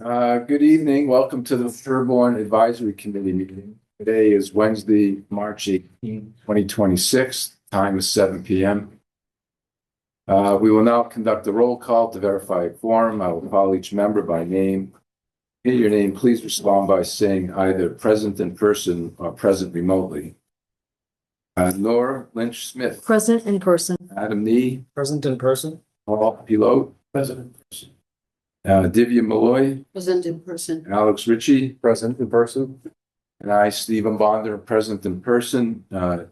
Good evening. Welcome to the Sherborn Advisory Committee meeting. Today is Wednesday, March 18, 2026. Time is 7 p.m. We will now conduct a roll call to verify a quorum. I will call each member by name. In your name, please respond by saying either present in person or present remotely. Nora Lynch Smith. Present in person. Adam Nee. Present in person. Paul Pilote. Present in person. Divya Malloy. Present in person. Alex Ritchie. Present in person. And I, Stephen Bonder, present in person.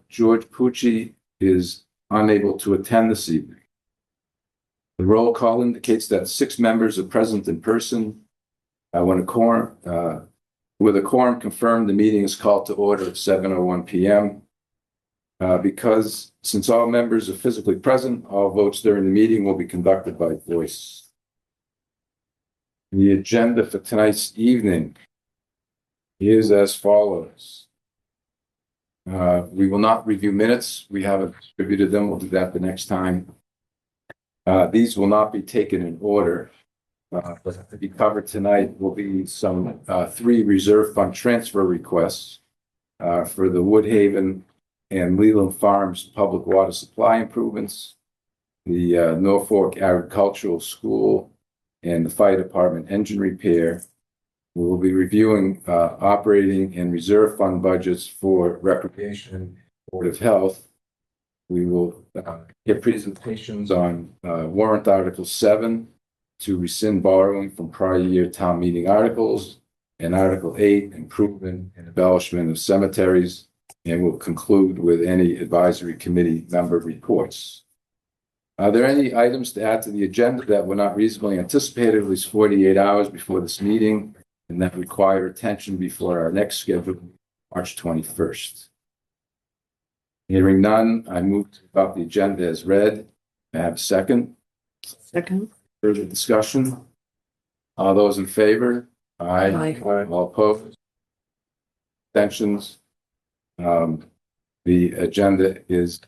George Pucci is unable to attend this evening. The roll call indicates that 6 members are present in person. With a quorum confirmed, the meeting is called to order at 7:01 p.m. Since all members are physically present, all votes during the meeting will be conducted by voice. The agenda for tonight's evening is as follows. We will not review minutes. We haven't distributed them. We'll do that the next time. These will not be taken in order. But to be covered tonight will be some 3 reserve fund transfer requests for the Woodhaven and Leland Farms public water supply improvements, the Norfolk Agricultural School, and the Fire Department engine repair. We will be reviewing operating and reserve fund budgets for Recreation, Board of Health. We will get presentations on warrant Article 7 to rescind borrowing from prior year town meeting articles, and Article 8, improvement and embellishment of cemeteries, and we'll conclude with any advisory committee member reports. Are there any items to add to the agenda that were not reasonably anticipated at least 48 hours before this meeting and that require attention before our next scheduled March 21st? Hearing none, I move to adopt the agenda as read. I have a second. Second. Further discussion? All those in favor? Aye. Aye. All opposed? Abstentions? The agenda is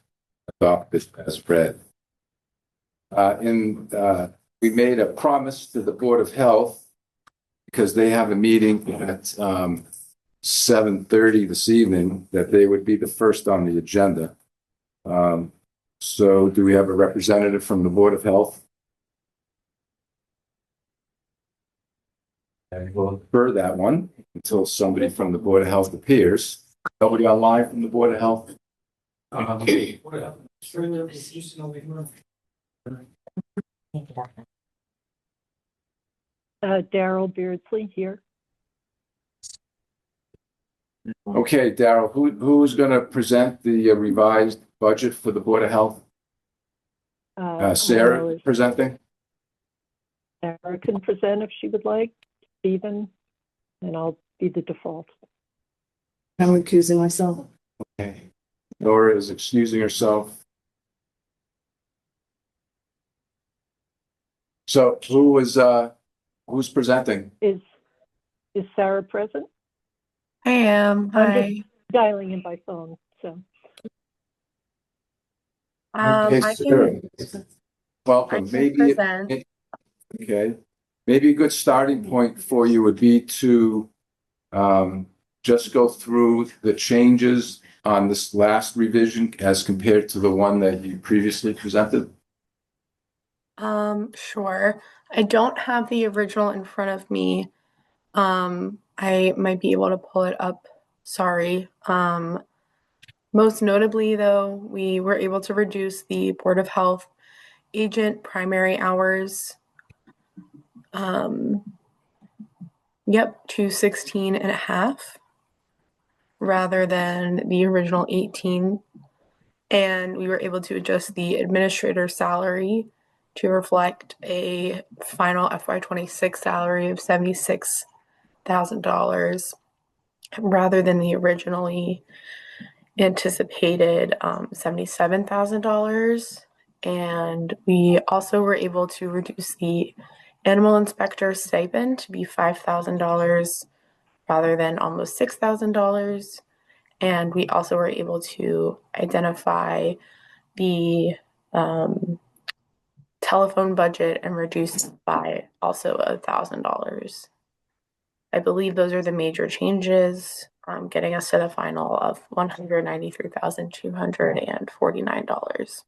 adopted as read. We made a promise to the Board of Health because they have a meeting at 7:30 this evening that they would be the first on the agenda. So do we have a representative from the Board of Health? And we'll defer that one until somebody from the Board of Health appears. Nobody online from the Board of Health? Daryl Beardsley here. Okay, Daryl, who's going to present the revised budget for the Board of Health? Sarah presenting? Sarah can present if she would like. Stephen, and I'll be the default. I'm recusing myself. Okay. Nora is excusing herself. So who's presenting? Is Sarah present? I am. I'm Hi. just dialing in by phone, so. Okay, I Sarah. can Welcome. present. Okay. Maybe a good starting point for you would be to just go through the changes on this last revision as compared to the one that you previously presented. Sure. I don't have the original in front of me. I might be able to pull it up. Sorry. Most notably, though, we were able to reduce the Board of Health agent primary hours. To 16 and a half rather than the original 18. And we were able to adjust the administrator salary to reflect a final FY26 salary of $76,000 rather than the originally anticipated $77,000. And we also were able to reduce the animal inspector stipend to be $5,000 rather than almost $6,000. And we also were able to identify the telephone budget and reduce it by also $1,000. I believe those are the major changes, getting us to the final of $193,249.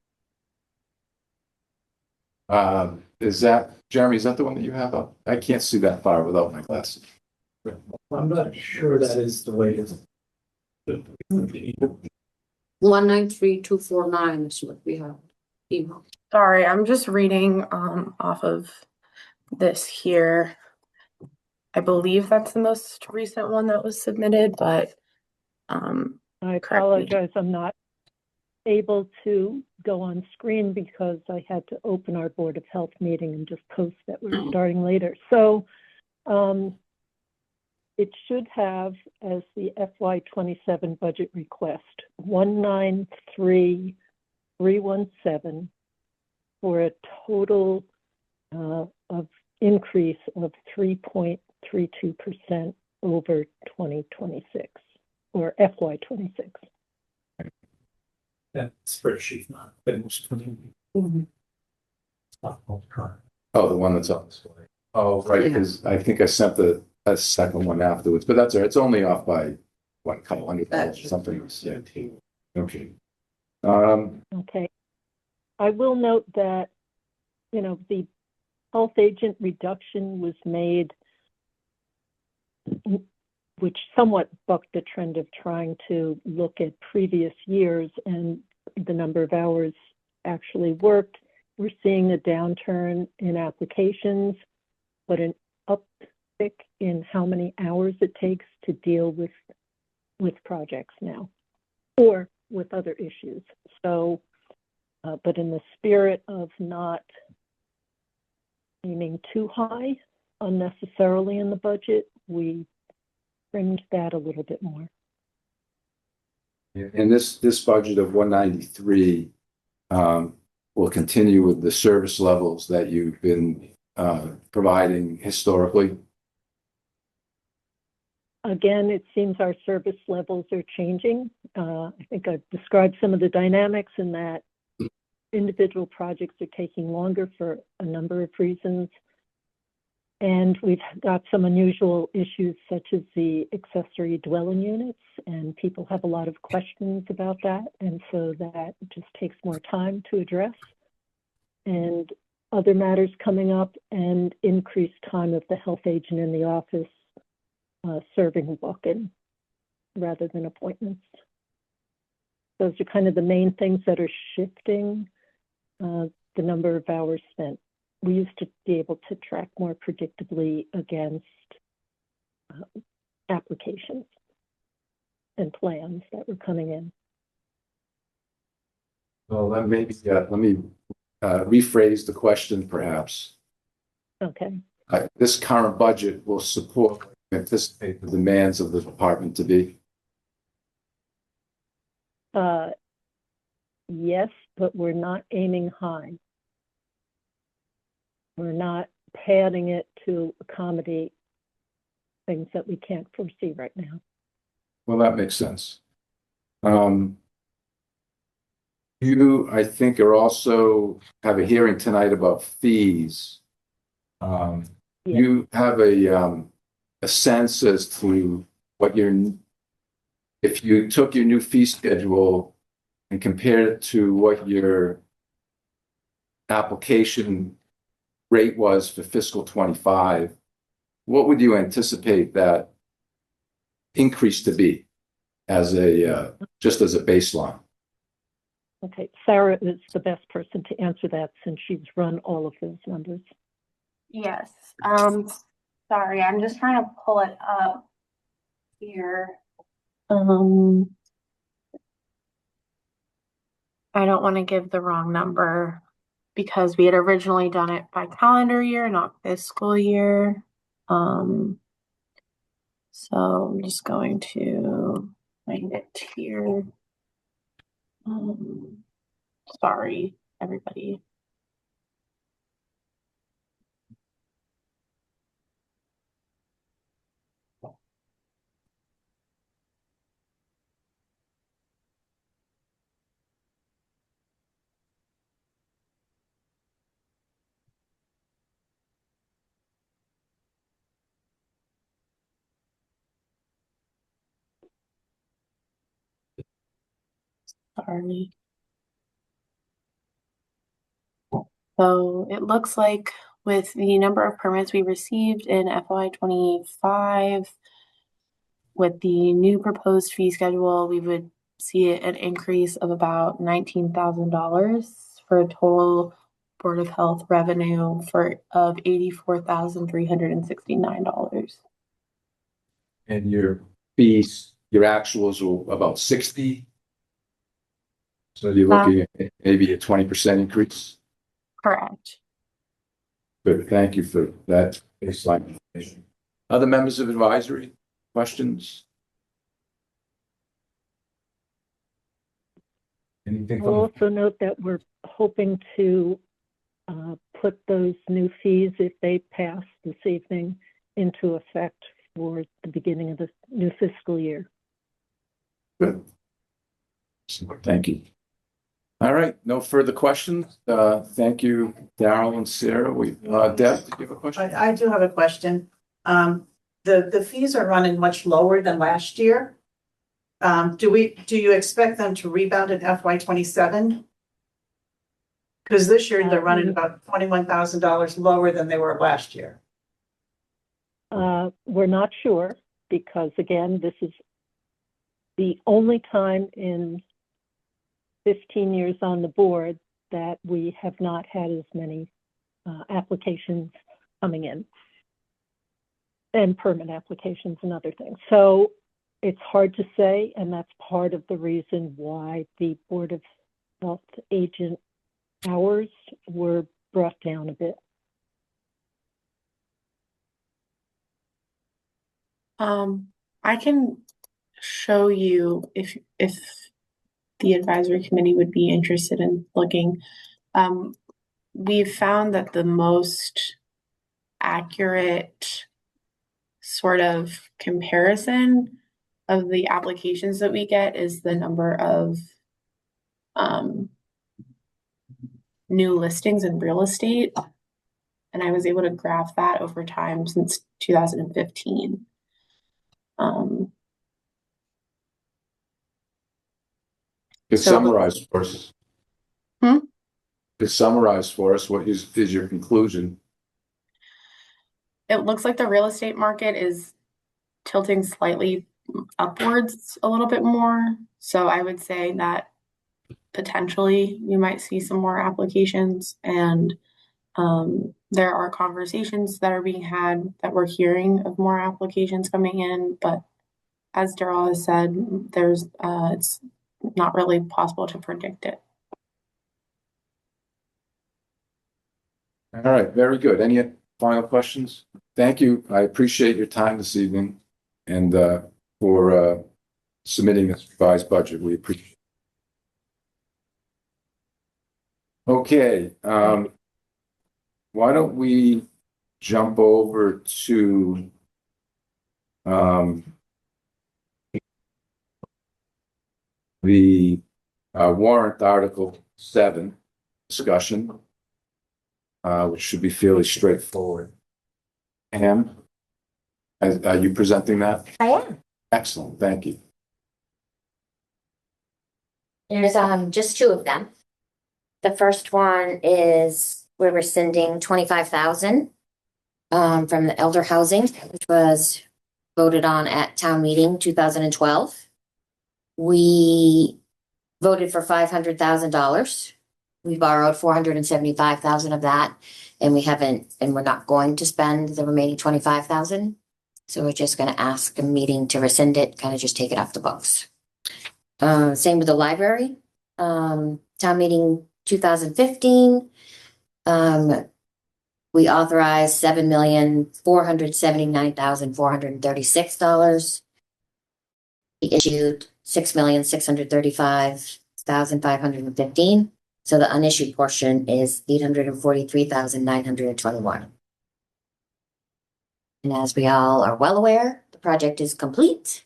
Is that, Jeremy, is that the one that you have up? I can't see that far without my glasses. I'm not sure that is the way it's. 193,249 is what we have. Email. Sorry, I'm just reading off of this here. I believe that's the most recent one that was submitted, but I correct me. apologize, I'm not able to go on screen because I had to open our Board of Health meeting and just post that we're starting later. So it should have as the FY27 budget request, 193,317 for a total of increase of 3.32% over 2026 or FY26. That spreadsheet not finished. Oh, the one that's on this way. Oh, right, because I think I sent a second one afterwards, but that's all right. It's only off by what, couple $100 or something. Yeah. Okay. Okay. I will note that, you know, the health agent reduction was made, which somewhat bucked the trend of trying to look at previous years and the number of hours actually worked. We're seeing a downturn in applications, but an uptick in how many hours it takes to deal with projects now or with other issues. So, but in the spirit of not aiming too high unnecessarily in the budget, we trimmed that a little bit more. And this budget of 193 will continue with the service levels that you've been providing historically. Again, it seems our service levels are changing. I think I've described some of the dynamics in that individual projects are taking longer for a number of reasons. And we've got some unusual issues such as the accessory dwelling units, and people have a lot of questions about that. And so that just takes more time to address. And other matters coming up and increased time of the health agent in the office serving walk-in rather than appointments. Those are kind of the main things that are shifting the number of hours spent. We used to be able to track more predictably against applications and plans that were coming in. Well, let me rephrase the question perhaps. Okay. This current budget will support, anticipate the demands of the department to be. Yes, but we're not aiming high. We're not padding it to accommodate things that we can't foresee right now. Well, that makes sense. You, I think, are also have a hearing tonight about fees. Yes. You have a sense as to what if you took your new fee schedule and compared it to what your application rate was for fiscal 25, what would you anticipate that increase to be as just as a baseline? Okay, Sarah is the best person to answer that since she's run all of those numbers. Yes. Sorry, I'm just trying to pull it up here. I don't want to give the wrong number because we had originally done it by calendar year, not fiscal year. So I'm just going to find it here. Sorry, everybody. Sorry. So it looks like with the number of permits we received in FY25, with the new proposed fee schedule, we would see an increase of about $19,000 for a total Board of Health revenue of $84,369. And your fees, your actuals were about 60. So you're looking at maybe a 20% increase. Correct. Good, thank you for that baseline information. Other members of advisory, questions? Anything I'll from, also note that we're hoping to put those new fees, if they pass this evening, into effect for the beginning of the new fiscal year. good. Thank you. All right, no further questions. Thank you, Darrell and Sarah. Deb, did you have a question? I do have a question. The fees are running much lower than last year. Do you expect them to rebound in FY27? Because this year they're running about $21,000 lower than they were last year. We're not sure because, again, this is the only time in 15 years on the board that we have not had as many applications coming in, and permit applications and other things. So it's hard to say, and that's part of the reason why the Board of Health agent hours were brought down a bit. I can show you if the advisory committee would be interested in looking. We've found that the most accurate sort of comparison of the applications that we get is the number of new listings in real estate. And I was able to graph that over time since 2015. It's So- summarized for us. It's summarized for us. What is your conclusion? It looks like the real estate market is tilting slightly upwards a little bit more. So I would say that potentially you might see some more applications, and there are conversations that are being had that we're hearing of more applications coming in. But as Darrell has said, it's not really possible to predict it. All right, very good. Any final questions? Thank you. I appreciate your time this evening and for submitting this revised budget. We appreciate it. Okay, why don't we jump over to the warrant Article 7 discussion, which should be fairly straightforward. Pam, are you presenting that? I am. Excellent, thank you. There's just two of them. The first one is we're rescinding 25,000 from the elder housing, which was voted on at town meeting 2012. We voted for $500,000. We borrowed 475,000 of that, and we're not going to spend the remaining 25,000. So we're just going to ask a meeting to rescind it, kind of just take it off the books. Same with the library. Town meeting 2015. We authorized $7,479,436. We issued $6,635,515. So the unissued portion is $843,921. And as we all are well aware, the project is complete.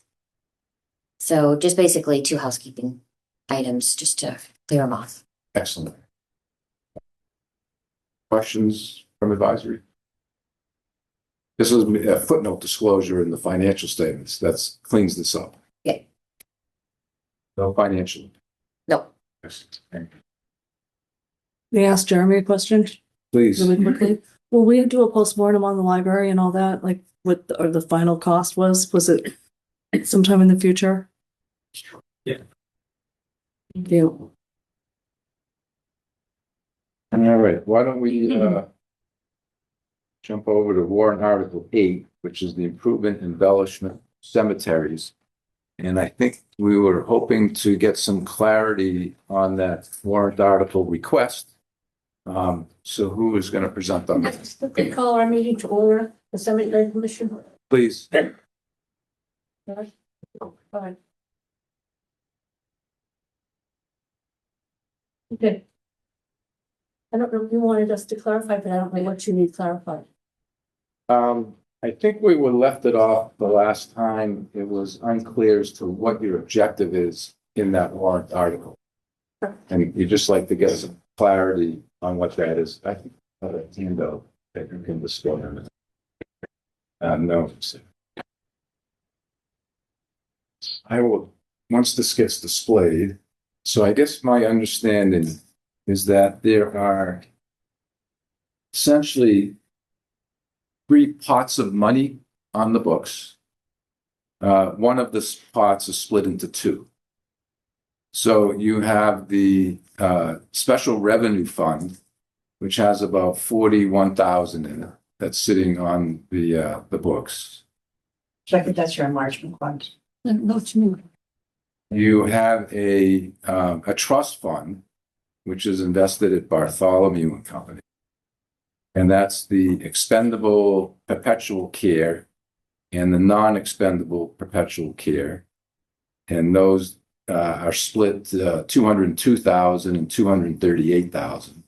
So just basically two housekeeping items just to clear them off. Excellent. Questions from advisory? This is a footnote disclosure in the financial statements. That cleans this up. Yeah. No financial. No. May I ask Jeremy a question Please. really quickly? Will we do a postmortem on the library and all that, like what or the final cost was? Was it sometime in the future? Yeah. Thank you. All right, why don't we jump over to warrant article 8, which is the improvement embellishment cemeteries. And I think we were hoping to get some clarity on that warrant article request. So who is going to present on that? Okay, call our meeting to order, the cemetery commission. Please. Fine. Okay. I don't know if you wanted us to clarify, but I don't know what you need clarified. I think we were left it off the last time. It was unclear as to what your objective is in that warrant article. And you'd just like to get some clarity on what that is. I think a handout that you can display on it. No. I will, once this gets displayed, so I guess my understanding is that there are essentially 3 pots of money on the books. One of the pots is split into 2. So you have the special revenue fund, which has about 41,000 in it. That's sitting on the books. So I think that's your enlargement fund. No, to me. You have a trust fund, which is invested at Bartholomew and Company. And that's the expendable perpetual care and the non-expendable perpetual care. And those are split 202,000 and 238,000.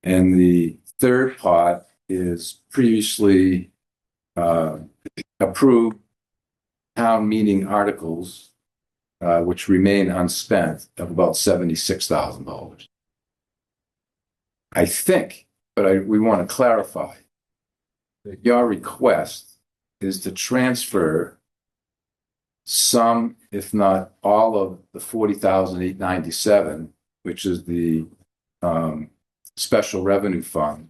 And the third pot is previously approved town meeting articles, which remain unspent, of about $76,000. I think, but we want to clarify that your request is to transfer some, if not all, of the 40,897, which is the special revenue fund,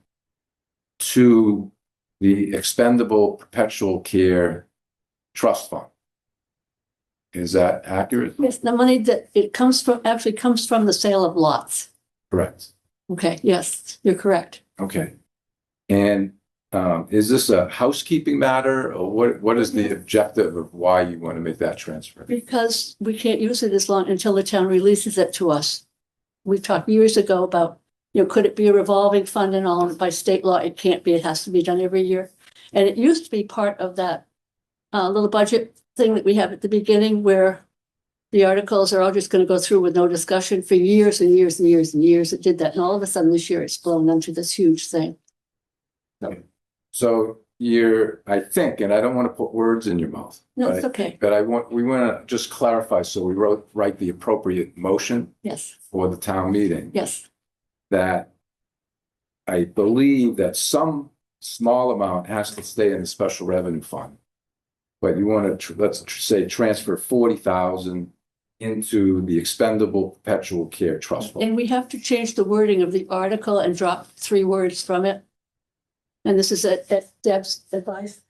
to the expendable perpetual care trust fund. Is that accurate? Yes, the money that it comes from actually comes from the sale of lots. Correct. Okay, yes, you're correct. Okay. And is this a housekeeping matter, or what is the objective of why you want to make that transfer? Because we can't use it as long until the town releases it to us. We talked years ago about, could it be a revolving fund and all? By state law, it can't be. It has to be done every year. And it used to be part of that little budget thing that we have at the beginning where the articles are all just going to go through with no discussion for years and years and years and years. It did that. And all of a sudden this year it's blown into this huge thing. So I think, and I don't want to put words in your mouth. No, it's okay. But we want to just clarify, so we write the appropriate motion Yes, for the town meeting. yes. That I believe that some small amount has to stay in the special revenue fund. But you want to, let's say, transfer 40,000 into the expendable perpetual care trust fund. And we have to change the wording of the article and drop 3 words from it. And this is at Deb's advice.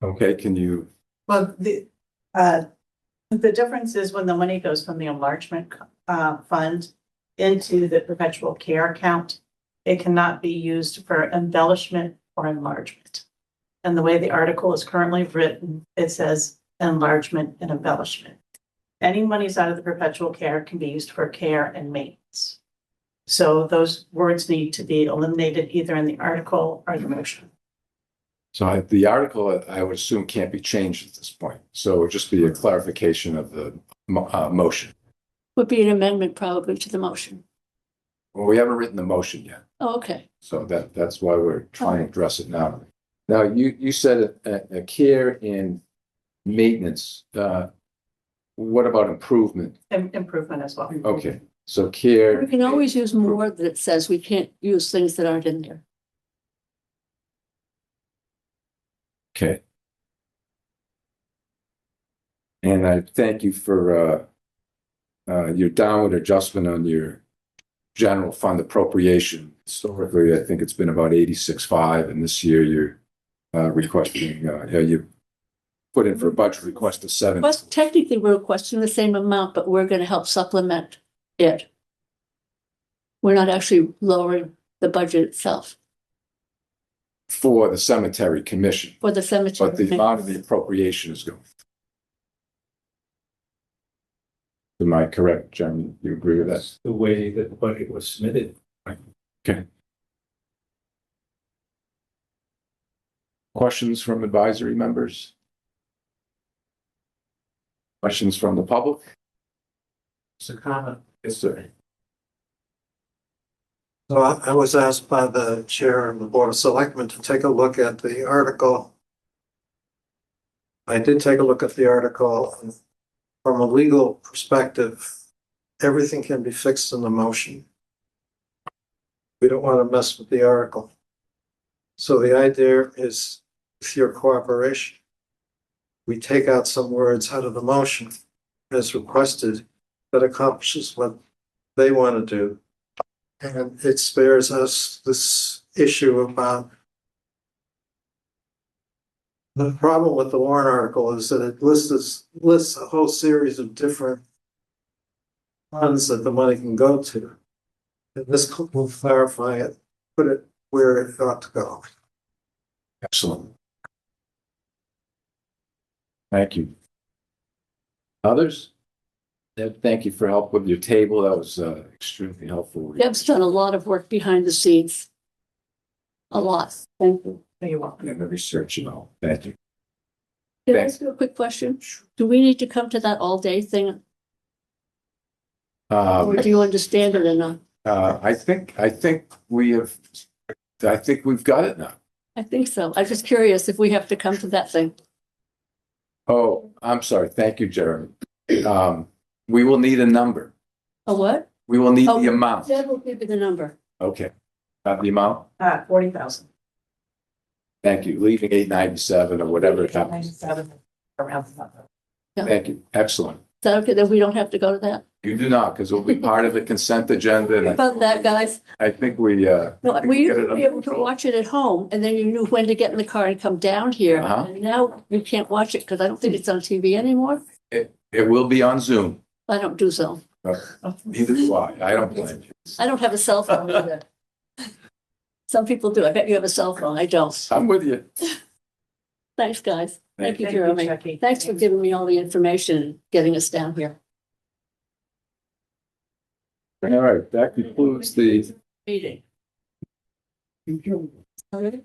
Okay, can you? Well, the difference is when the money goes from the enlargement fund into the perpetual care account, it cannot be used for embellishment or enlargement. And the way the article is currently written, it says enlargement and embellishment. Any monies out of the perpetual care can be used for care and maintenance. So those words need to be eliminated either in the article or the motion. So the article, I would assume, can't be changed at this point. So it would just be a clarification of the motion. Would be an amendment probably to the motion. Well, we haven't written the motion yet. Oh, okay. So that's why we're trying to address it now. Now, you said a care and maintenance. What about improvement? Improvement as well. Okay, so care. We can always use more that says we can't use things that aren't in there. Okay. And I thank you for your downward adjustment on your general fund appropriation. Historically, I think it's been about 86.5, and this year you're requesting, you put in for a budget request of 7. Well, technically, we're requesting the same amount, but we're going to help supplement it. We're not actually lowering the budget itself For the cemetery commission, for the cemetery. but the amount of the appropriation is going. Am I correct, Jeremy? You agree with that? That's the way that the budget was submitted. Okay. Questions from advisory members? Questions from the public? It's a comment. Yes, sir. So I was asked by the chair of the Board of Selectmen to take a look at the article. I did take a look at the article. And from a legal perspective, everything can be fixed in the motion. We don't want to mess with the article. So the idea is, with your cooperation, we take out some words out of the motion as requested that accomplishes what they want to do. And it spares us this issue about the problem with the warrant article is that it lists a whole series of different funds that the money can go to. And this will clarify it, put it where it ought to go. Excellent. Thank you. Others? Deb, thank you for help with your table. That was extremely helpful. Deb's done a lot of work behind the scenes. A lot. Thank you. You're welcome. And the research and all. Thank you. Can I Thanks. ask you a quick question? Do we need to come to that all day thing, or do you understand it enough? I think we've got it now. I think so. I'm just curious if we have to come to that thing. Oh, I'm sorry. Thank you, Jeremy. We will need a number. A what? We will need Oh, the amount. Deb will give you the number. Okay. The amount? 40,000. Thank you. Leaving 897 or whatever it happens. 97 around. Thank you. Excellent. Is that okay that we don't have to go to that? You do not, because it'll be part of the consent agenda. How And about that, guys? I think we, No, we used get it to be under able to control. watch it at home, and then you knew when to get in the car and come down here. Uh-huh. And now you can't watch it because I don't think it's on TV anymore. it will be on Zoom. I don't do so. Neither do I. I don't blame you. I don't have a cell phone either. Some people do. I bet you have a cell phone. I don't. I'm with you. Thanks, guys. Thank you, Thank you, Jeremy. Jackie. Thanks for giving me all the information and getting us down here. All right, that concludes the Meeting. All right.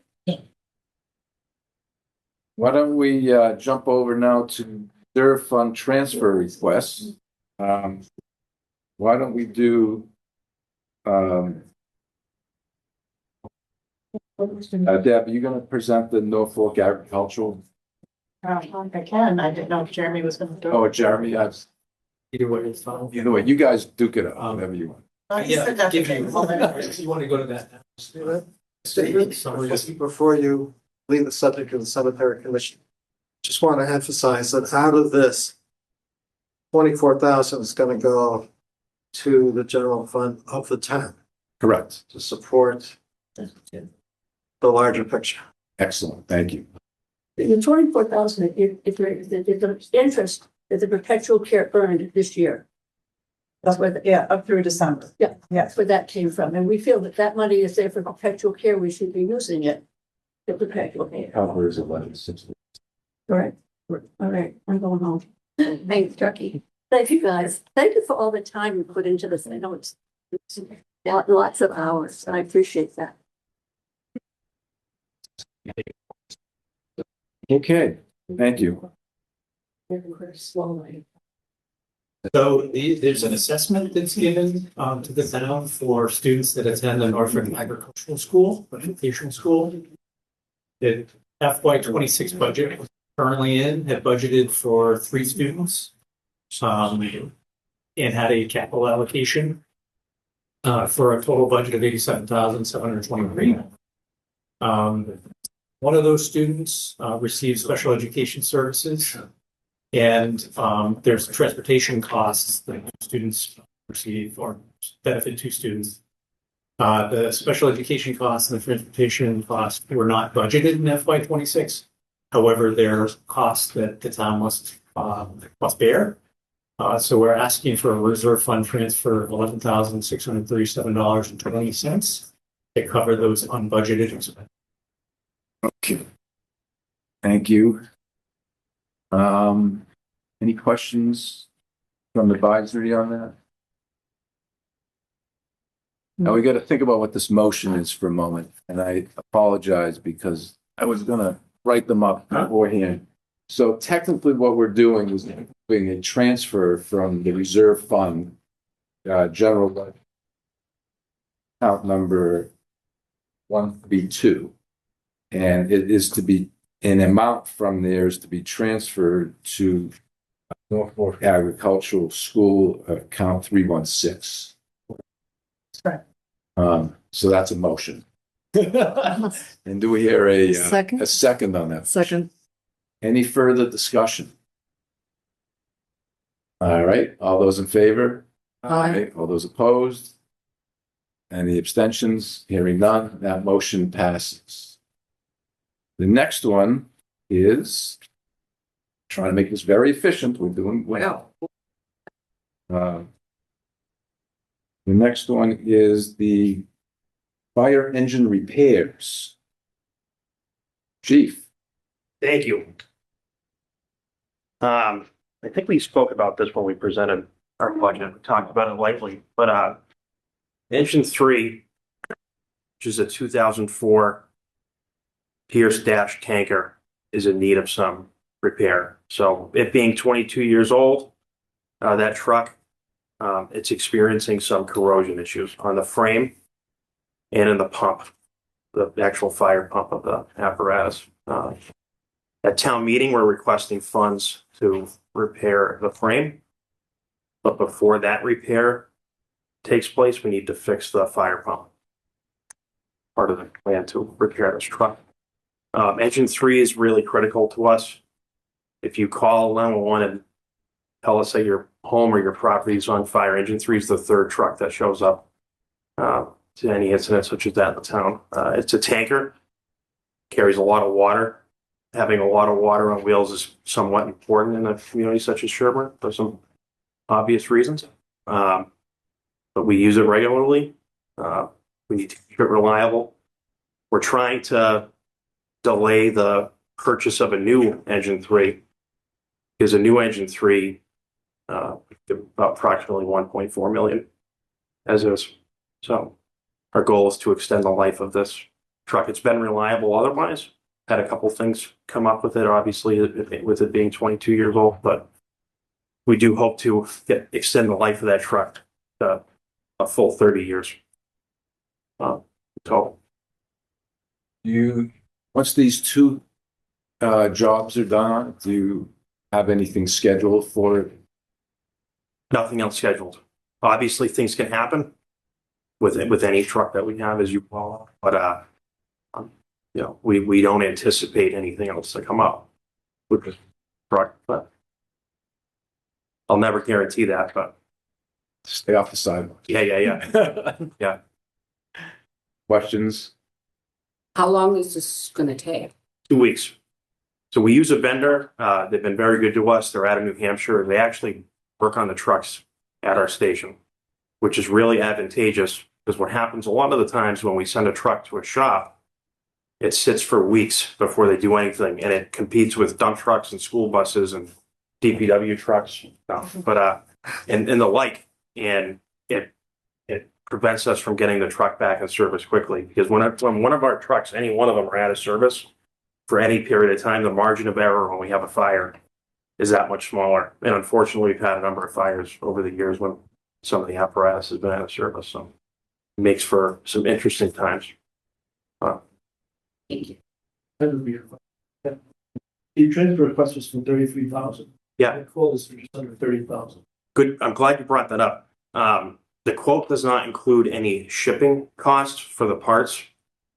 Why don't we jump over now to reserve fund transfer requests? Why don't we do Deb, are you going to present the Norfolk Agricultural? I can. I didn't know if Jeremy was going to do it. Oh, Jeremy, Either way, it's fine. either way, you guys duke it up, whatever you want. Yeah, give you, you want to go to that now? Just before you leave the subject of the cemetery commission, just want to emphasize that out of this, 24,000 is going to go to the general fund of the town Correct. to support the larger picture. Excellent. Thank you. The 24,000, it's the interest that the perpetual care earned this year. That's where, Yeah, up through December. Yeah. Yeah. that's where that came from. And we feel that that money is there for perpetual care. We should be using it for perpetual care. Covers 1160. All right. All right. I'm going home. Thanks, Chucky. Thank you, guys. Thank you for all the time you put into this. I know it's lots of hours. And I appreciate that. Okay, thank you. Very slowly. So there's an assessment that's given to the town for students that attend the Norfolk Agricultural School, vocational school. The FY 26 budget was currently in, had budgeted for 3 students. And had a capital allocation for a total budget of 87,723. One of those students received special education services And there's transportation costs that students receive or benefit to students. The special education costs and the transportation costs were not budgeted in FY26. However, they're costs that the town must bear. So we're asking for a reserve fund transfer of $11,637.20 to cover those unbudgeted expenses. Okay. Thank you. Any questions from advisory on that? Now we got to think about what this motion is for a moment, and I apologize because I was gonna write them up beforehand. So technically what we're doing is doing a transfer from the reserve fund, general account number 132. And it is to be, an amount from there is to be transferred to Norfolk Agricultural School account 316. Right. So that's a motion. And do we hear a second on that? Second. Any further discussion? All right, all those in favor? Aye. All those opposed? Any abstentions? Hearing none, that motion passes. The next one is trying to make this very efficient. We're doing well. The next one is the fire engine repairs. Chief. Thank you. I think we spoke about this when we presented our budget. We talked about it lightly, but engine 3, which is a 2004 Pierce dash tanker, is in need of some repair. So it being 22 years old, that truck, it's experiencing some corrosion issues on the frame and in the pump, the actual fire pump of the apparatus. At town meeting, we're requesting funds to repair the frame. But before that repair takes place, we need to fix the fire pump. Part of the plan to repair this truck. Engine 3 is really critical to us. If you call 911 and tell us that your home or your property is on fire, engine 3 is the third truck that shows up to any incident such as that in the town. It's a tanker, carries a lot of water. Having a lot of water on wheels is somewhat important in a community such as Sherborn for some obvious reasons. But we use it regularly. We need to keep it reliable. We're trying to delay the purchase of a new engine 3 because a new engine 3 approximately 1.4 million as is. So our goal is to extend the life of this truck. It's been reliable otherwise. Had a couple things come up with it, obviously, with it being 22 years old, but we do hope to extend the life of that truck to a full 30 years. So Once these two jobs are done, do you have anything scheduled for it? nothing else scheduled. Obviously, things can happen with any truck that we have, as you call it, but we don't anticipate anything else to come up with this truck. But I'll never guarantee that. But Stay off the sidewalk. yeah. Questions? How long is this gonna take? 2 weeks. So we use a vendor. They've been very good to us. They're out of New Hampshire. They actually work on the trucks at our station, which is really advantageous because what happens a lot of the times when we send a truck to a shop, it sits for weeks before they do anything, and it competes with dump trucks and school buses and DPW trucks, but and the like, and it prevents us from getting the truck back in service quickly because when one of our trucks, any one of them, are out of service for any period of time, the margin of error when we have a fire is that much smaller. And unfortunately, we've had a number of fires over the years when some of the apparatus has been out of service, so it makes for some interesting times. Thank you. That would be your question. The transfer request was for 33,000. Yeah. The quote is for just under 30,000. Good. I'm glad you brought that up. The quote does not include any shipping costs for the parts,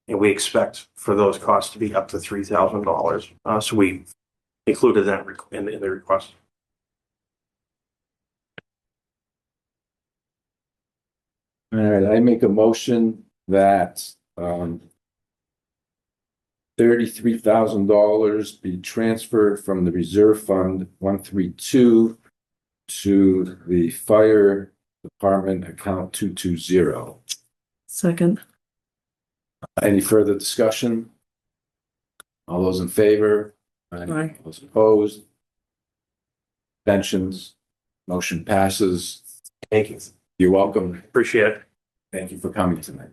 and we expect for those costs to be up to $3,000. So we included that in the request. All right, I make a motion that $33,000 be transferred from the reserve fund 132 to the fire department account 220. Second. Any further discussion? All those in favor? Aye. Those opposed? Abstentions? Motion passes. Thank you. You're welcome. Appreciate it. Thank you for coming tonight.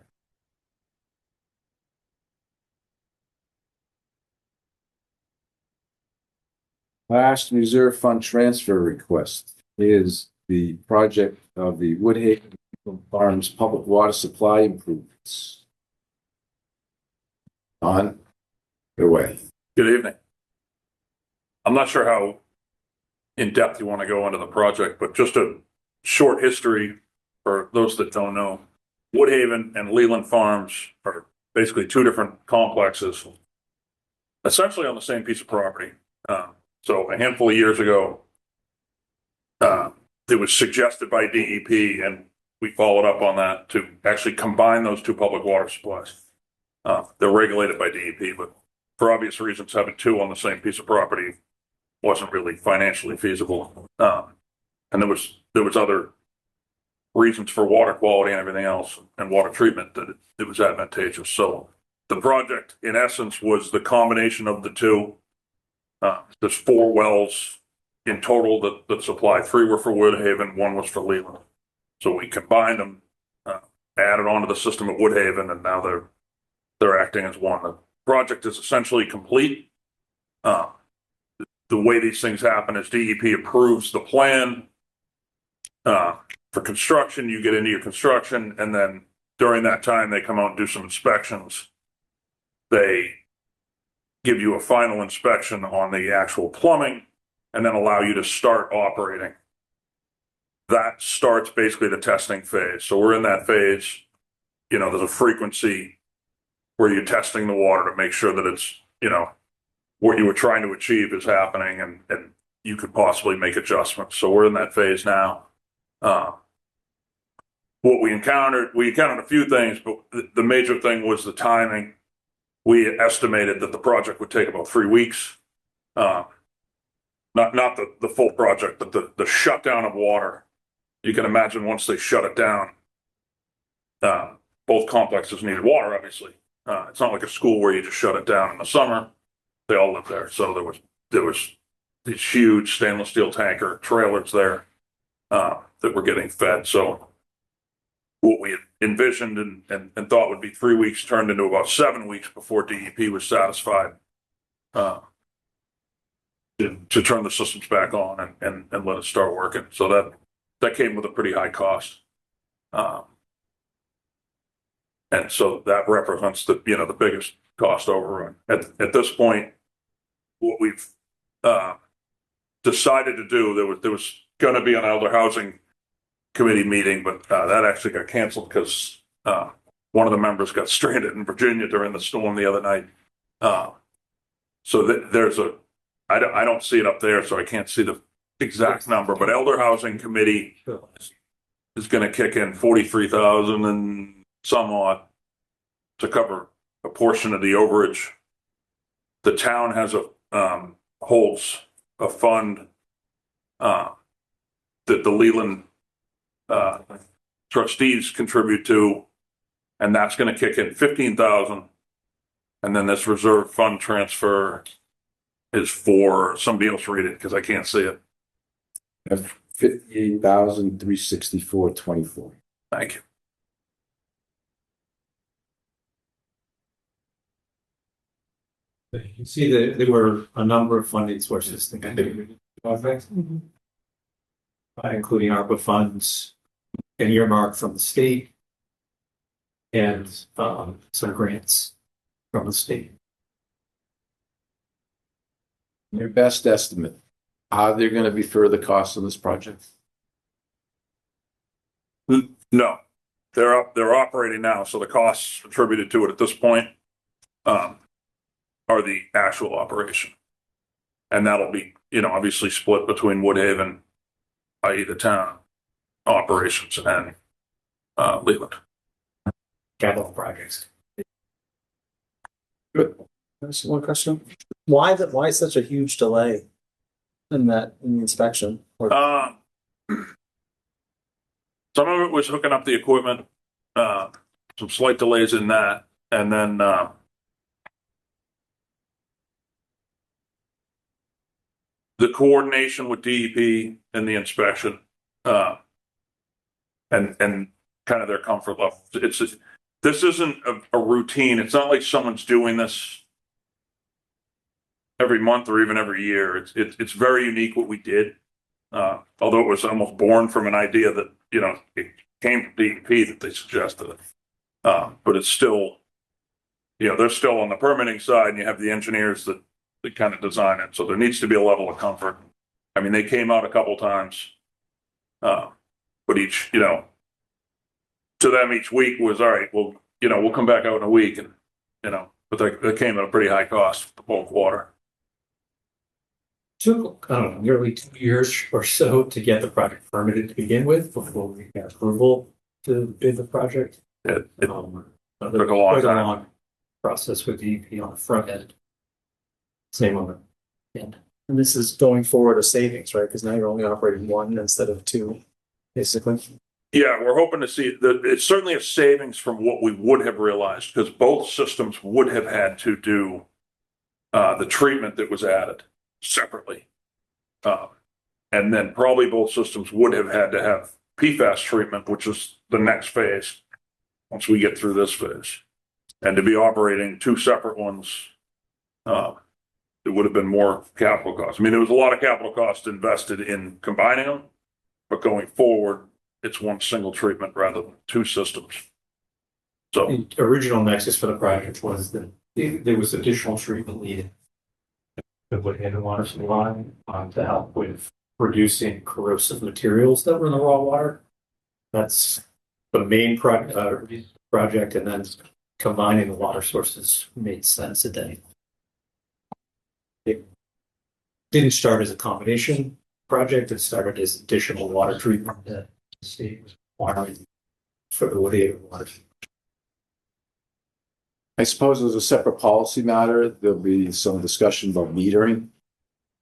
Last reserve fund transfer request is the project of the Woodhaven Farms Public Water Supply Improvements. On your way. Good evening. I'm not sure how in depth you want to go into the project, but just a short history for those that don't know. Woodhaven and Leland Farms are basically two different complexes, essentially on the same piece of property. So a handful of years ago, it was suggested by DEP, and we followed up on that to actually combine those two public water supplies. They're regulated by DEP, but for obvious reasons, having two on the same piece of property wasn't really financially feasible. And there was other reasons for water quality and everything else and water treatment that it was advantageous. So the project, in essence, was the combination of the two. There's 4 wells in total that supply. 3 were for Woodhaven, 1 was for Leland. So we combined them, added onto the system at Woodhaven, and now they're acting as one. The project is essentially complete. The way these things happen is DEP approves the plan for construction. You get into your construction, and then during that time, they come out and do some inspections. They give you a final inspection on the actual plumbing and then allow you to start operating. That starts basically the testing phase. So we're in that phase. You know, there's a frequency where you're testing the water to make sure that it's, you know, what you were trying to achieve is happening, and you could possibly make adjustments. So we're in that phase now. What we encountered a few things, but the major thing was the timing. We estimated that the project would take about 3 weeks. Not the full project, but the shutdown of water. You can imagine once they shut it down, both complexes needed water, obviously. It's not like a school where you just shut it down in the summer. They all live there. So there was these huge stainless steel tanker trailers there that were getting fed. So what we had envisioned and thought would be 3 weeks turned into about 7 weeks before DEP was satisfied to turn the systems back on and let us start working. So that came with a pretty high cost. And so that represents the biggest cost overrun. At this point, what we've decided to do, there was going to be an elder housing committee meeting, but that actually got canceled because one of the members got stranded in Virginia during the storm the other night. So there's I don't see it up there, so I can't see the exact number, but elder housing committee is going to kick in 43,000 and some odd to cover a portion of the overage. The town has holds a fund that the Leland trustees contribute to, and that's going to kick in 15,000. And then this reserve fund transfer is for somebody else. Read it because I can't see it. 58,364.24. Thank you. You can see that there were a number of funding sources that contributed to the project, including ARPA funds, an earmark from the state, and some grants from the state. Your best estimate, are there going to be further costs on this project? No, they're operating now, so the costs attributed to it at this point are the actual operation, and that'll be obviously split between Woodhaven, i.e. the town operations, and Leland. Capital projects. Just one question. Why such a huge delay in the inspection? Some of it was hooking up the equipment, some slight delays in that, and then, the coordination with DEP and the inspection, and kind of their comfort level. This isn't a routine. It's not like someone's doing this every month or even every year. It's very unique what we did. Although it was almost born from an idea that, it came from DEP that they suggested it. But it's still, they're still on the permitting side, and you have the engineers that kind of design it. So there needs to be a level of comfort. I mean, they came out a couple times, but each, to them each week was, all right, well, we'll come back out in a week, and, but they came at a pretty high cost for bulk water. Took, I don't know, nearly 2 years or so to get the project permitted to begin with before we got approval to bid the project. It Took took a long time. Process with DEP on the front end. Same on the end. And this is going forward a savings, right? Because now you're only operating one instead of two, basically. Yeah, we're hoping to see that it's certainly a savings from what we would have realized, because both systems would have had to do the treatment that was added separately. And then probably both systems would have had to have PFAS treatment, which is the next phase once we get through this phase. And to be operating two separate ones, it would have been more capital costs. I mean, there was a lot of capital cost invested in combining them, but going forward, it's one single treatment rather than two systems. So The original nexus for the project was that there was additional treatment needed that would add water supply to help with reducing corrosive materials that were in the raw water. That's the main project, and then combining the water sources made sense at that. It didn't start as a combination project. It started as additional water treatment that the state was requiring for the water. I suppose as a separate policy matter, there'll be some discussion about metering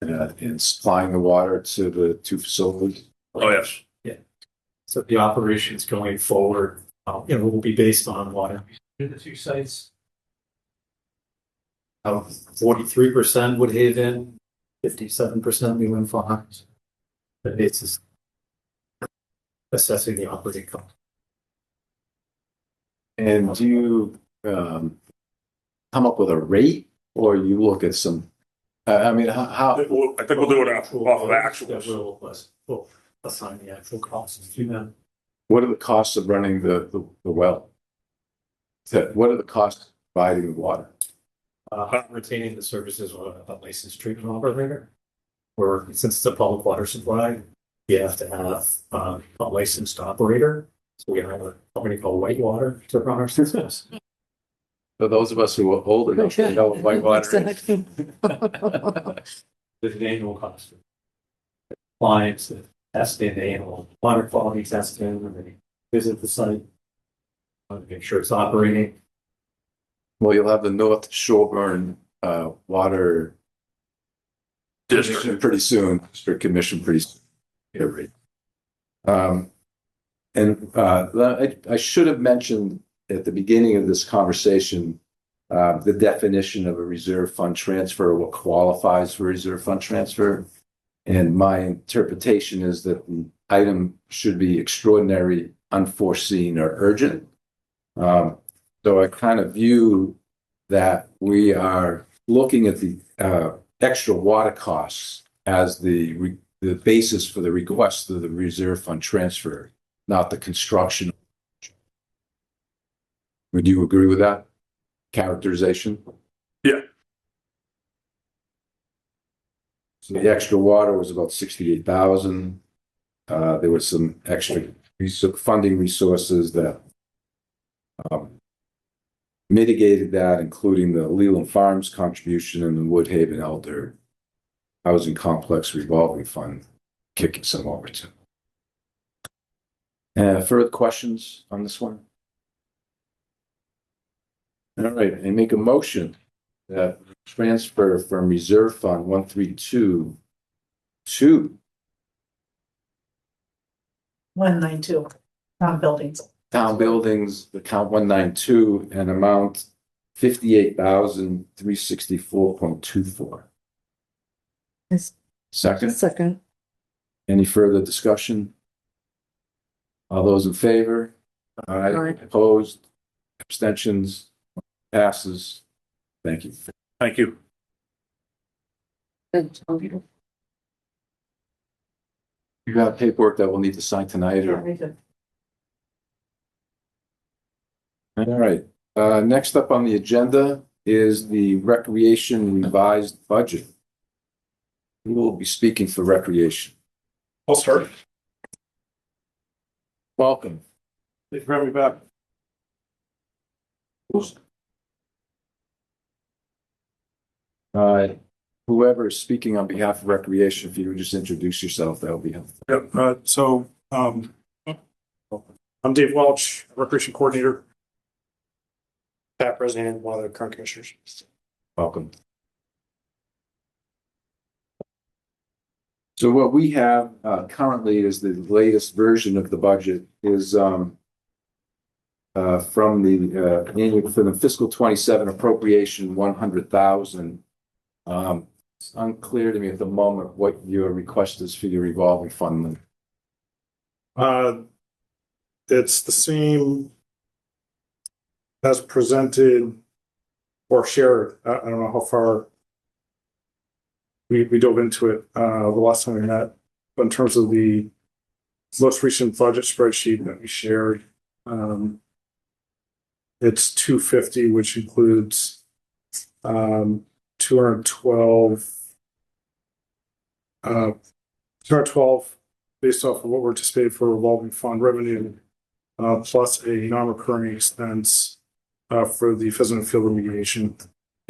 and supplying the water to the two facilities. oh yes, So the operations going forward, will be based on water in the two sites. 43% Woodhaven, 57% Leland Farms. But it's just assessing the operating cost. And do you come up with a rate, or you look at some? I mean, how? I think we'll do it off of actuals. We'll assign the actual costs to them. What are the costs of running the well? What are the costs of providing the water? Retaining the services of a licensed treatment operator, or since it's a public water supply, you have to have a licensed operator. So we have a company called Whitewater to run our systems. For those of us who are old enough to know what whitewater is. There's an annual cost. Clients that test in the annual water quality testing, and they visit the site to make sure it's operating. Well, you'll have the North Sherborn water District. pretty soon, district commission pretty soon. Yeah, right. And I should have mentioned at the beginning of this conversation the definition of a reserve fund transfer, what qualifies for reserve fund transfer. And my interpretation is that the item should be extraordinary, unforeseen, or urgent. So I kind of view that we are looking at the extra water costs as the basis for the request of the reserve fund transfer, not the construction. Would you agree with that characterization? Yeah. So the extra water was about 68,000. There was some extra funding resources that mitigated that, including the Leland Farms contribution and the Woodhaven Elder Housing Complex Revolving Fund kicking some over too. Further questions on this one? All right, I make a motion that transfer from Reserve Fund 132 to 192, buildings. Town Buildings, account 192, and amount 58,364.24. Second, Second. any further discussion? All those in favor? Aye. Opposed? Abstentions? Passes. Thank you. Thank you. You got paperwork that we'll need to sign tonight or? All right, next up on the agenda is the Recreation revised budget. Who will be speaking for Recreation? I'll start. Welcome. Thank you for having me back. Whoever is speaking on behalf of Recreation, if you would just introduce yourself, that would be helpful. Yep, I'm Dave Welch, Recreation Coordinator. Pat President, one of the current commissioners. Welcome. So what we have currently is the latest version of the budget is from the annual for the fiscal 27 appropriation 100,000. It's unclear to me at the moment what your request is for your revolving fund. It's the same as presented or shared. I don't know how far we dove into it the last time we met, but in terms of the most recent budget spreadsheet that we shared, it's 250, which includes 212 based off of what we're anticipating for revolving fund revenue, plus a non-recurring expense for the pheasant field remediation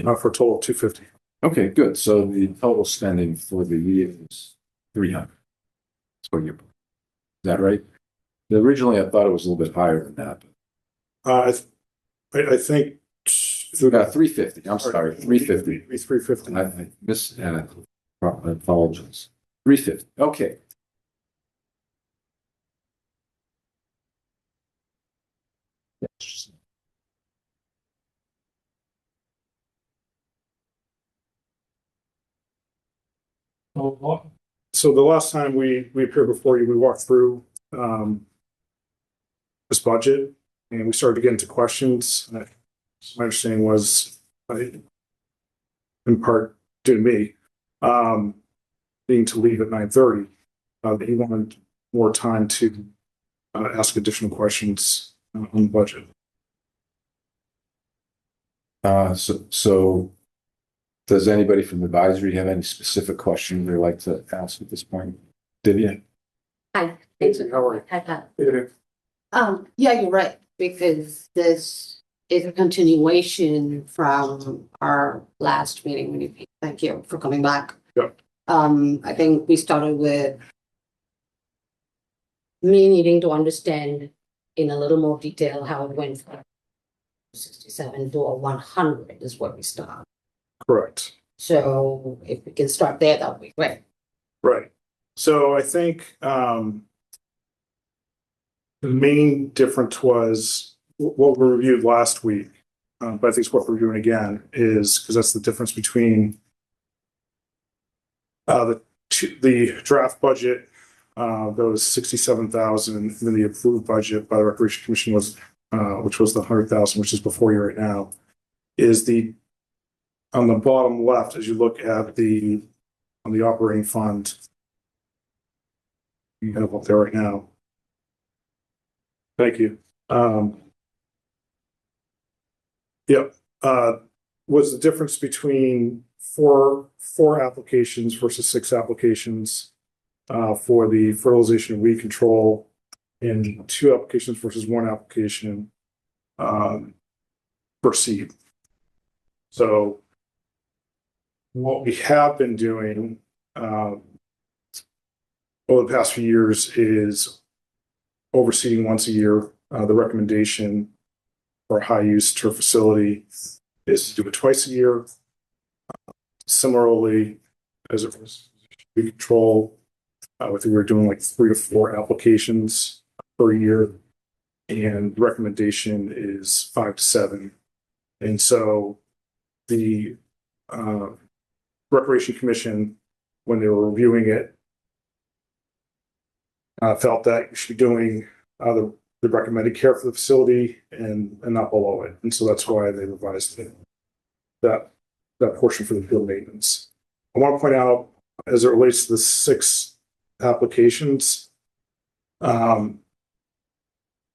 for a total of 250. Okay, good. So the total spending for the year is 300. That's what you're. Is that right? Originally, I thought it was a little bit higher than that. I think 350. I'm sorry, 350. 350. I missed. Apologies. 350. Okay. Yes. So the last time we appeared before you, we walked through this budget and we started to get into questions. My understanding was, in part due to me being to leave at 9:30, that he wanted more time to ask additional questions on the budget. So does anybody from the advisory have any specific questions they'd like to ask at this point? Divya? Hi. How are you? Hi, Pat. Yeah. Yeah, you're right, because this is a continuation from our last meeting. Thank you for coming back. Yeah. I think we started with me needing to understand in a little more detail how it went from 67 to a 100 is where we start. Correct. So if we can start there, that would be great. Right. So I think the main difference was what we reviewed last week, but I think it's what we're doing again is because that's the difference between the draft budget that was 67,000, and then the approved budget by the Recreation Commission was which was the 100,000, which is before you right now, is the on the bottom left as you look at on the operating fund. You have up there right now. Thank you. Yep. Was the difference between four applications versus 6 applications for the fertilization and weed control, and 2 applications versus 1 application for seed. So what we have been doing over the past few years is overseeding once a year. The recommendation for a high-use turf facility is to do it twice a year. Similarly, as it was, we control, I think we were doing like 3 to 4 applications per year. And the recommendation is 5 to 7. And so the Recreation Commission, when they were reviewing it, felt that you should be doing the recommended care for the facility and not below it. And so that's why they revised it, that portion for the field maintenance. I want to point out, as it relates to the 6 applications,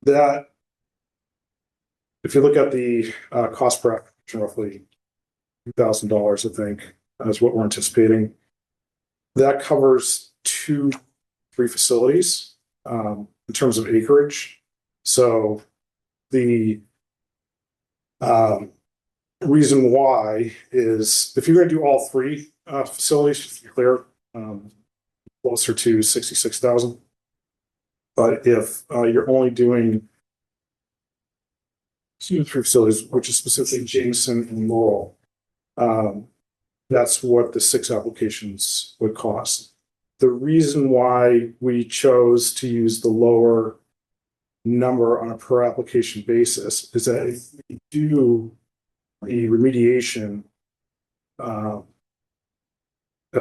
that if you look at the cost per application, roughly $2,000, I think, is what we're anticipating. That covers 3 facilities in terms of acreage. So the reason why is if you're going to do all 3 facilities, just to be clear, closer to 66,000. But if you're only doing 3 facilities, which is specifically Jameson and Laurel, that's what the 6 applications would cost. The reason why we chose to use the lower number on a per application basis is that if we do a remediation at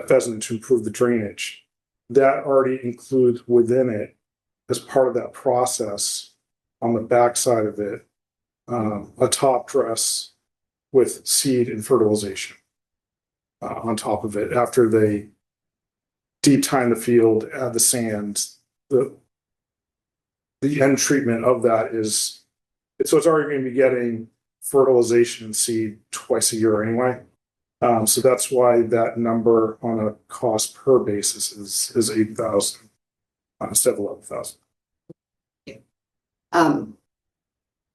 Pheasant to improve the drainage, that already includes within it, as part of that process, on the backside of it, a top dress with seed and fertilization on top of it. After they deep tine the field, add the sand, the end treatment of that is, so it's already going to be getting fertilization and seed twice a year anyway. So that's why that number on a cost per basis is 8,000 instead of 11,000.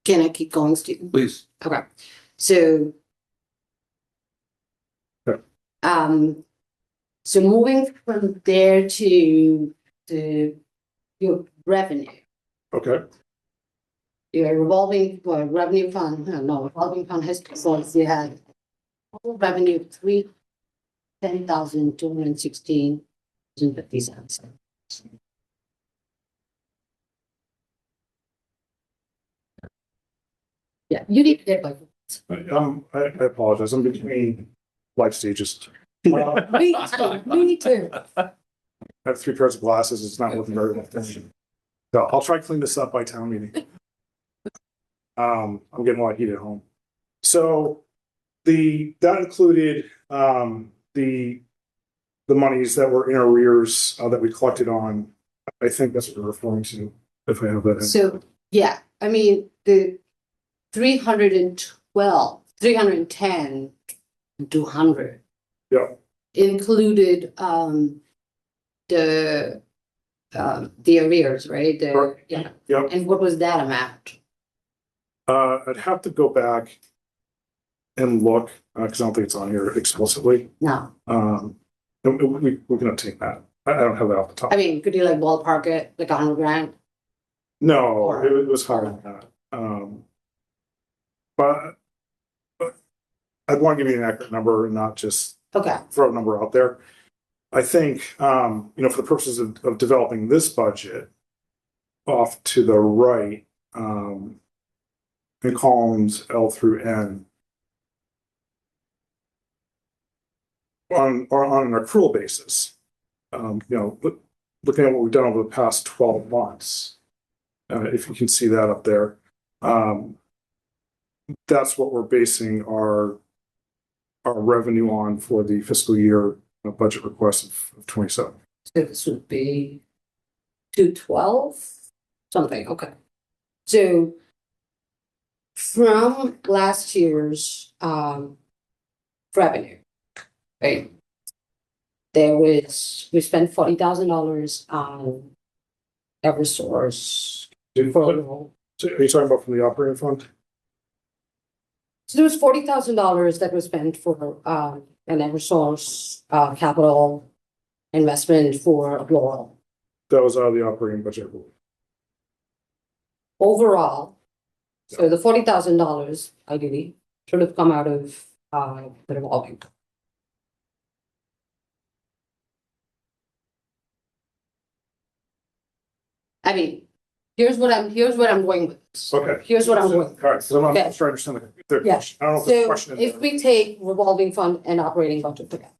Can I keep going, Stephen? Please. Okay, so. Okay. So moving from there to your revenue, Okay. your revolving revenue fund, no, revolving fund has, so you had total revenue of 10,216.50. Yeah, you need to get like. I apologize. I'm between life stages. Me too, me too. I have 3 pairs of glasses. It's not looking very well. So I'll try to clean this up by town meeting. I'm getting a lot of heat at home. So that included the monies that were in arrears that we collected on. I think that's what we're referring to, if I have that. So, yeah, I mean, the 310, 200. Yeah. Included the arrears, right? Correct. Yeah. Yep. And what was that amount? I'd have to go back and look because I don't think it's on here explicitly. No. We can obtain that. I don't have that off the top. I mean, could you like ballpark it like 100 grand? No, it was higher than that. But I'd want to give you an accurate number and not just Okay. throw a number out there. I think, for the purposes of developing this budget, off to the right, in columns L through N, on an accrual basis, looking at what we've done over the past 12 months, if you can see that up there, that's what we're basing our revenue on for the fiscal year budget request of 27. So this would be 212 something. Okay. So from last year's revenue, right? We spent $40,000 on Eversource. So are you talking about from the operating fund? So there was $40,000 that was spent for an Eversource capital investment for Laurel. That was out of the operating budget. overall, so the $40,000 ideally should have come out of the revolving. I mean, here's what I'm going with this. Okay. Here's what I'm going. All right, so I'm Okay. not trying to understand the Yeah. question. I don't know if there's a So question in if there. we take revolving fund and operating budget together,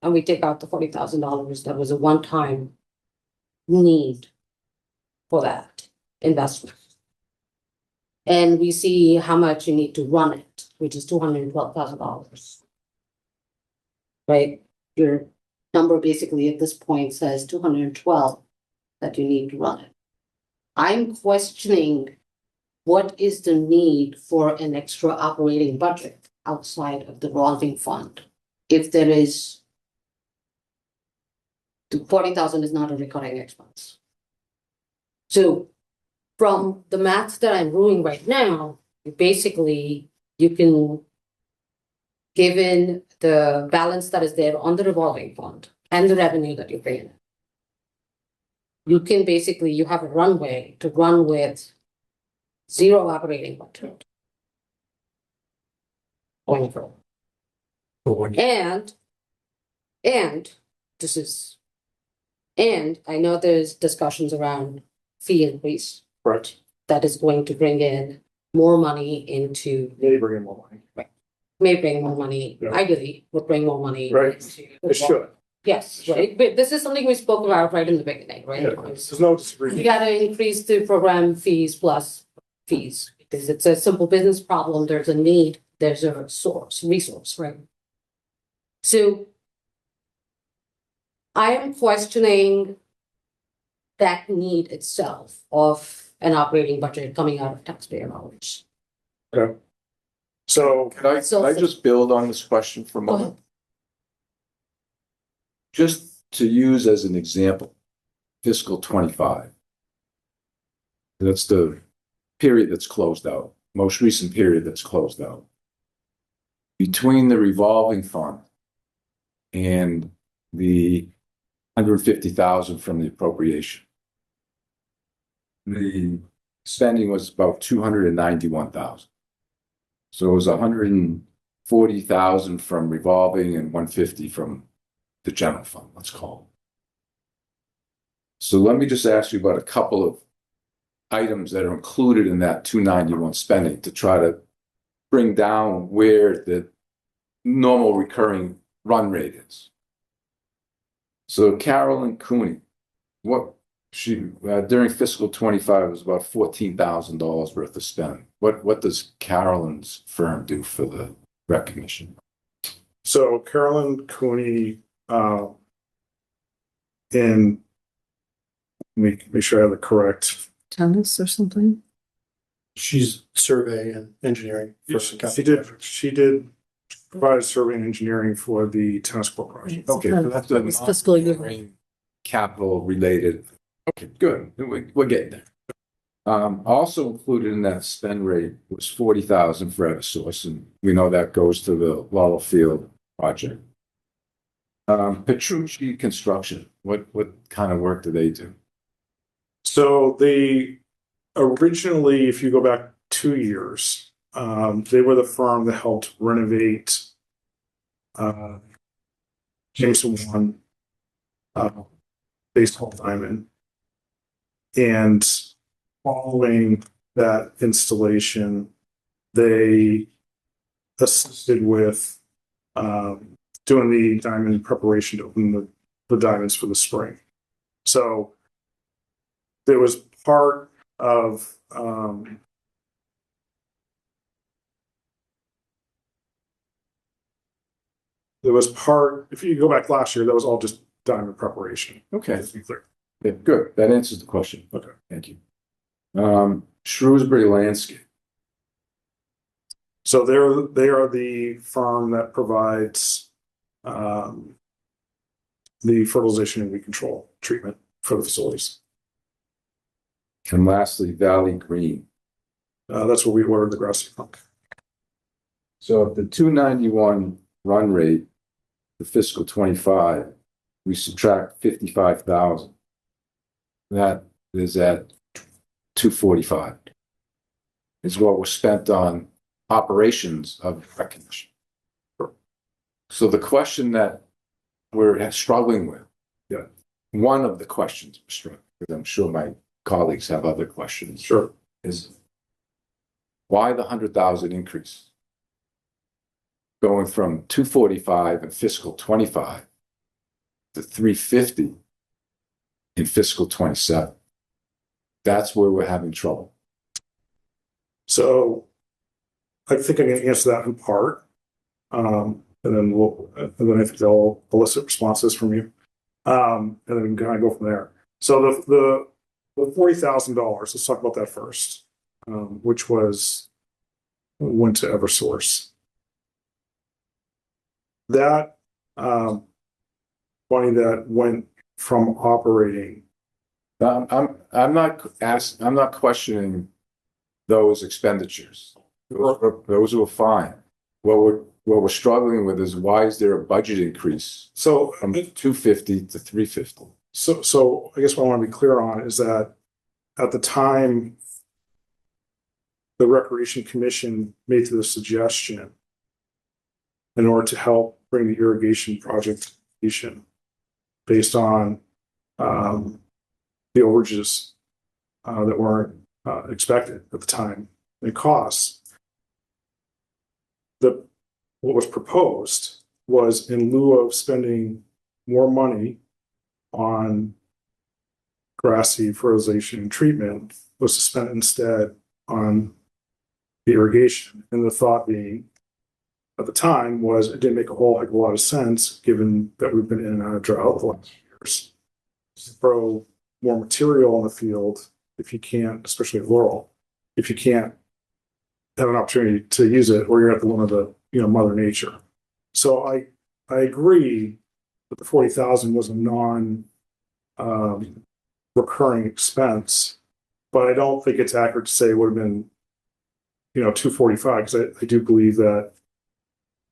and we take out the $40,000, that was a one-time need for that investment. And we see how much you need to run it, which is $212,000. Right? Your number basically at this point says 212 that you need to run it. I'm questioning what is the need for an extra operating budget outside of the revolving fund? If there is, the 40,000 is not a recurring expense. So from the math that I'm doing right now, basically you can, given the balance that is there on the revolving fund and the revenue that you bring in, you can basically, you have a runway to run with zero operating budget. Going forward. And this is, and I know there's discussions around fee increase. Right. That is going to bring in more money into, Maybe bring in more money. may bring more money, Yeah. ideally would bring more money. Right. into It should. Yes, Sure. right, but this is something we spoke about right in the beginning, right? Yeah, there's no disagreement. You gotta increase the program fees plus fees, because it's a simple business problem, there's a need, there's a resource, right? So I am questioning that need itself of an operating budget coming out of taxpayer dollars. Okay. So, Can I just build on this question for a Go moment? Just to use as an example, fiscal 25. That's the period that's closed out, most recent period that's closed out. Between the revolving fund and the 150,000 from the appropriation, the spending was about 291,000. So it was 140,000 from revolving and 150 from the general fund, let's call it. So let me just ask you about a couple of items that are included in that 291 spending to try to bring down where the normal recurring run rate is. So Carolyn Cooney, what she during fiscal 25 was about $14,000 worth of spend. What does Carolyn's firm do for the recognition? so Carolyn Cooney, in, make sure I have it correct. Tennis or something? She's survey and engineering. She did provide survey and engineering for the tennis court project. Okay, so that's a It's fiscal year. non-recurring capital related. Okay, good. We're getting there. Also included in that spend rate was 40,000 for Eversource, and we know that goes to the Lawler Field project. Petrucci Construction, what kind of work do they do? So they originally, if you go back 2 years, they were the firm that helped renovate Jameson One baseball diamond. And following that installation, they assisted with doing the diamond preparation to open the diamonds for the spring. So there was part of if you go back last year, that was all just diamond preparation. Okay, To be clear. yeah, good. That answers the question. Okay. Thank you. Shrewsbury Landscape. So they are the firm that provides the fertilization and weed control treatment for the facilities. And lastly, Valley Green. That's where we ordered the grass seed pump. So if the 291 run rate, the fiscal 25, we subtract 55,000. That is at 245. is what was spent on operations of recognition. So the question that we're struggling with, Yeah. one of the questions we're struggling with, I'm sure my colleagues have other questions. Sure. Is why the 100,000 increase? Going from 245 in fiscal 25 to 350 in fiscal 27. That's where we're having trouble. So I think I can answer that in part. And then I think they'll elicit responses from you. And then we can kind of go from there. So the $40,000, let's talk about that first, which went to Eversource. That money that went from operating. I'm not questioning those expenditures. Those were fine. What we're struggling with is why is there a budget increase So from 250 to 350? So I guess what I want to be clear on is that at the time the Recreation Commission made the suggestion in order to help bring the irrigation project to completion based on the overages that weren't expected at the time and costs. What was proposed was in lieu of spending more money on grassy fertilization and treatment, was to spend instead on the irrigation. And the thought being at the time was it didn't make a whole heck of a lot of sense given that we've been in and out of drought the last years. Throw more material in the field if you can't, especially laurel, if you can't have an opportunity to use it, or you're at the one of the Mother Nature. So I agree that the 40,000 was a non recurring expense, but I don't think it's accurate to say it would have been 245 because I do believe that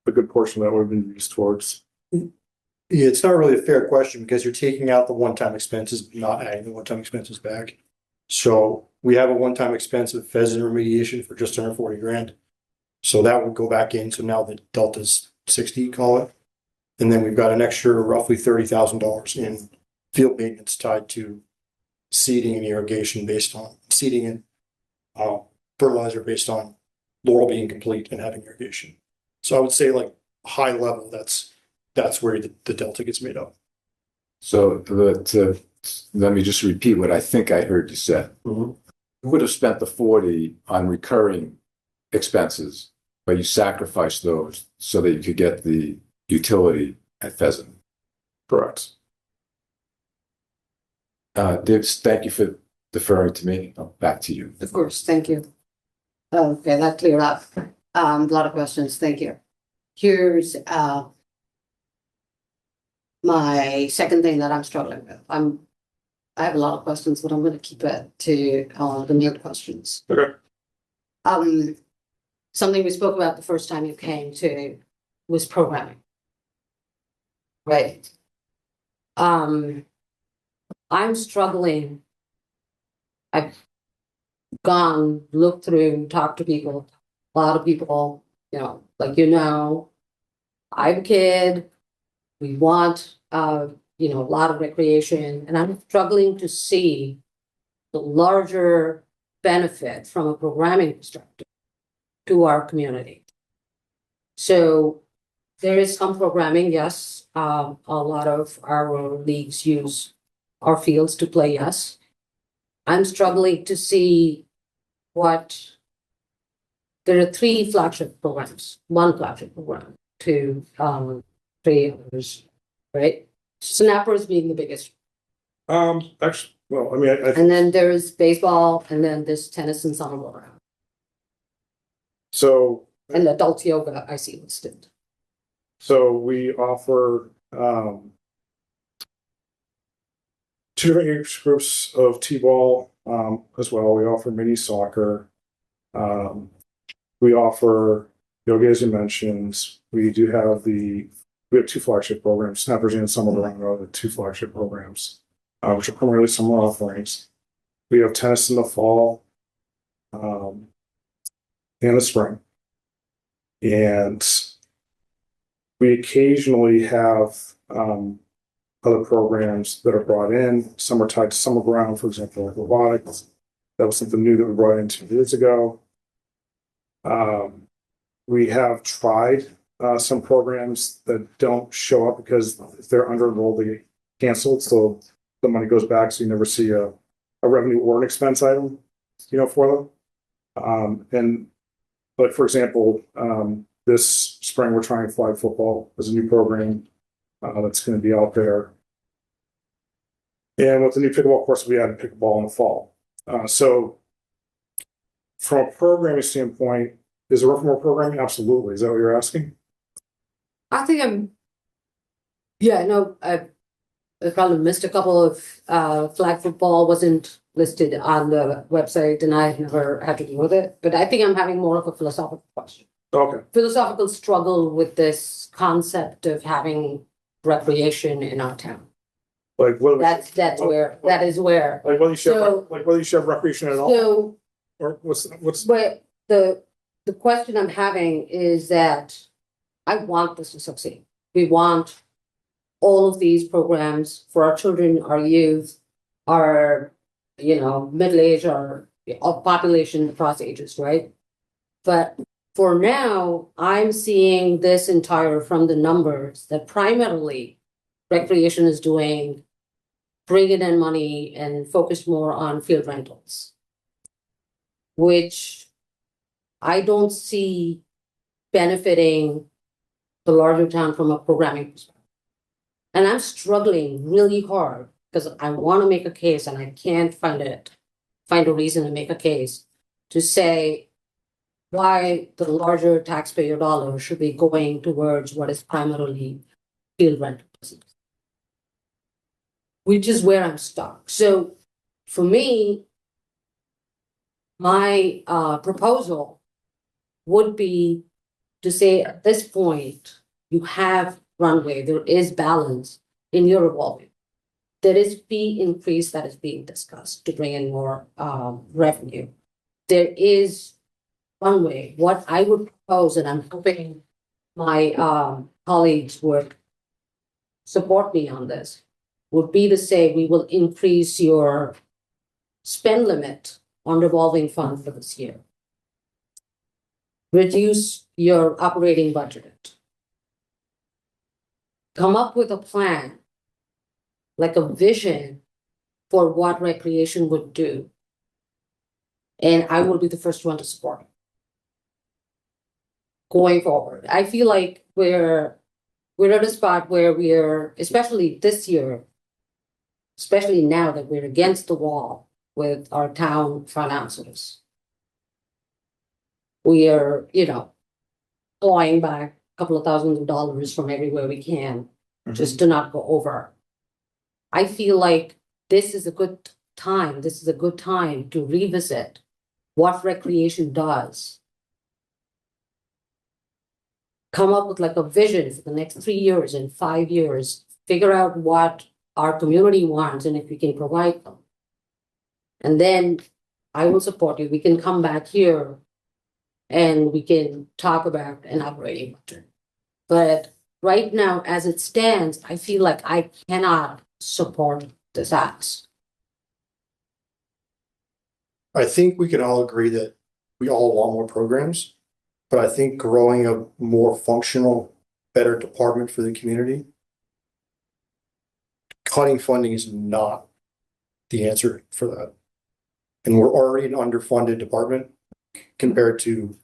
a good portion of that would have been used towards. Yeah, it's not really a fair question because you're taking out the one-time expenses, not adding the one-time expenses back. So we have a one-time expense of pheasant remediation for just under 40 grand. So that would go back in. So now the delta's 60, call it. And then we've got an extra roughly $30,000 in field maintenance tied to seeding and irrigation based on seeding and fertilizer based on laurel being complete and having irrigation. So I would say like high level, that's where the delta gets made up. So let me just repeat what I think I heard you say. Mm-hmm. You would have spent the 40 on recurring expenses, but you sacrificed those so that you could get the utility at Pheasant. Correct. Divs, thank you for deferring to me. Back to you. Of course, thank you. Okay, that cleared up a lot of questions. Thank you. Here's my second thing that I'm struggling with. I have a lot of questions, but I'm going to keep it to the main questions. Okay. Something we spoke about the first time you came to was programming. Right. I'm struggling. I've gone, looked through, talked to people, a lot of people, I have a kid, we want, a lot of recreation, and I'm struggling to see the larger benefit from a programming perspective to our community. So there is some programming, yes. A lot of our leagues use our fields to play, yes. I'm struggling to see there are 3 flagship programs, 1 flagship program, 2, 3 others, right? Snappers being the biggest. Actually, well, I mean, And then there's baseball, and then there's tennis and summer program. So And adult yoga I see listed. So we offer 2 different age groups of T-ball as well. We offer mini soccer. We offer yoga, as you mentioned. We have 2 flagship programs, Snappers and Summer Around are the 2 flagship programs, which are primarily summer offerings. We have tennis in the fall. and the spring. And we occasionally have other programs that are brought in. Some are tied to summer ground, for example, like robotics. That was something new that we brought in 2 years ago. We have tried some programs that don't show up because if they're under enrolled, they canceled. So the money goes back. So you never see a revenue or an expense item, for them. And like, for example, this spring, we're trying flag football as a new program that's going to be out there. And with the new pickleball course, we added pickleball in the fall. So from a programming standpoint, is there room for more programming? Absolutely. Is that what you're asking? I think yeah, no, I probably missed a couple of, flag football wasn't listed on the website and I never had to deal with it, but I think I'm having more of a philosophical question. Okay. Philosophical struggle with this concept of having recreation in our town. Like what? That is where. Like whether you should So- whether you should have recreation at all, So, or what's but the question I'm having is that I want this to succeed. We want all of these programs for our children, our youth, our, middle age, our population across ages, right? But for now, I'm seeing this entire from the numbers that primarily recreation is doing, bringing in money and focused more on field rentals, which I don't see benefiting the larger town from a programming perspective. And I'm struggling really hard because I want to make a case and I can't find a reason to make a case to say why the larger taxpayer dollar should be going towards what is primarily field rental business. Which is where I'm stuck. So for me, my proposal would be to say at this point, you have runway, there is balance in your revolving. There is fee increase that is being discussed to bring in more revenue. There is runway. What I would propose, and I'm hoping my colleagues would support me on this, would be to say we will increase your spend limit on revolving fund for this year. Reduce your operating budget. Come up with a plan, like a vision for what recreation would do. And I will be the first one to support it. Going forward, I feel like we're at a spot where we're, especially this year, especially now that we're against the wall with our town finances. We are, clawing back a couple of thousands of dollars from everywhere we can, just to not go over. I feel like this is a good time. This is a good time to revisit what recreation does. Come up with like a vision for the next 3 years and 5 years, figure out what our community wants and if we can provide them. And then I will support you. We can come back here and we can talk about an operating budget. But right now, as it stands, I feel like I cannot support this ask. I think we can all agree that we all want more programs, but I think growing a more functional, better department for the community, cutting funding is not the answer for that. And we're already an underfunded department compared to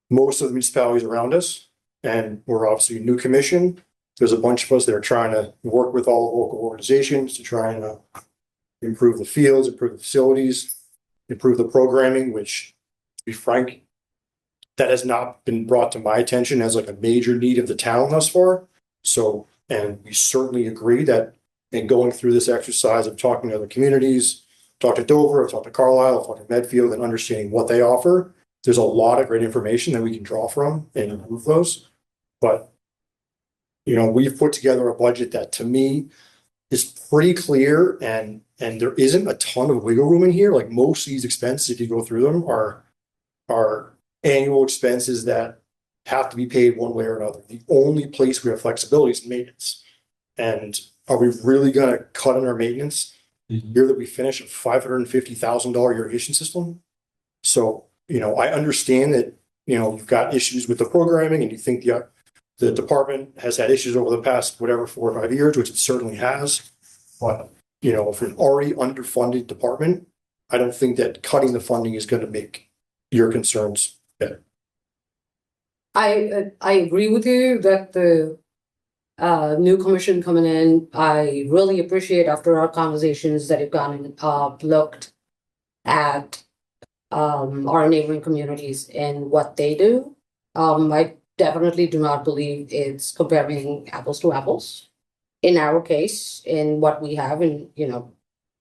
most of the municipalities around us. And we're obviously a new commission. There's a bunch of us that are trying to work with all the local organizations to try and improve the fields, improve the facilities, improve the programming, which, to be frank, that has not been brought to my attention as like a major need of the town thus far. So, and we certainly agree that in going through this exercise of talking to other communities, talk to Dover, I've talked to Carlisle, I've talked to Medfield, and understanding what they offer, there's a lot of great information that we can draw from and improve those. But, we've put together a budget that to me is pretty clear and there isn't a ton of wiggle room in here. Like most of these expenses, if you go through them, are annual expenses that have to be paid one way or another. The only place we have flexibility is maintenance. And are we really gonna cut on our maintenance the year that we finish a $550,000 irrigation system? So, I understand that, you've got issues with the programming and you think the department has had issues over the past, whatever, 4 or 5 years, which it certainly has. But, if an already underfunded department, I don't think that cutting the funding is gonna make your concerns better. I agree with you that the new commission coming in, I really appreciate after our conversations that you've gone and looked at our neighboring communities and what they do. I definitely do not believe it's comparing apples to apples. In our case, in what we have in,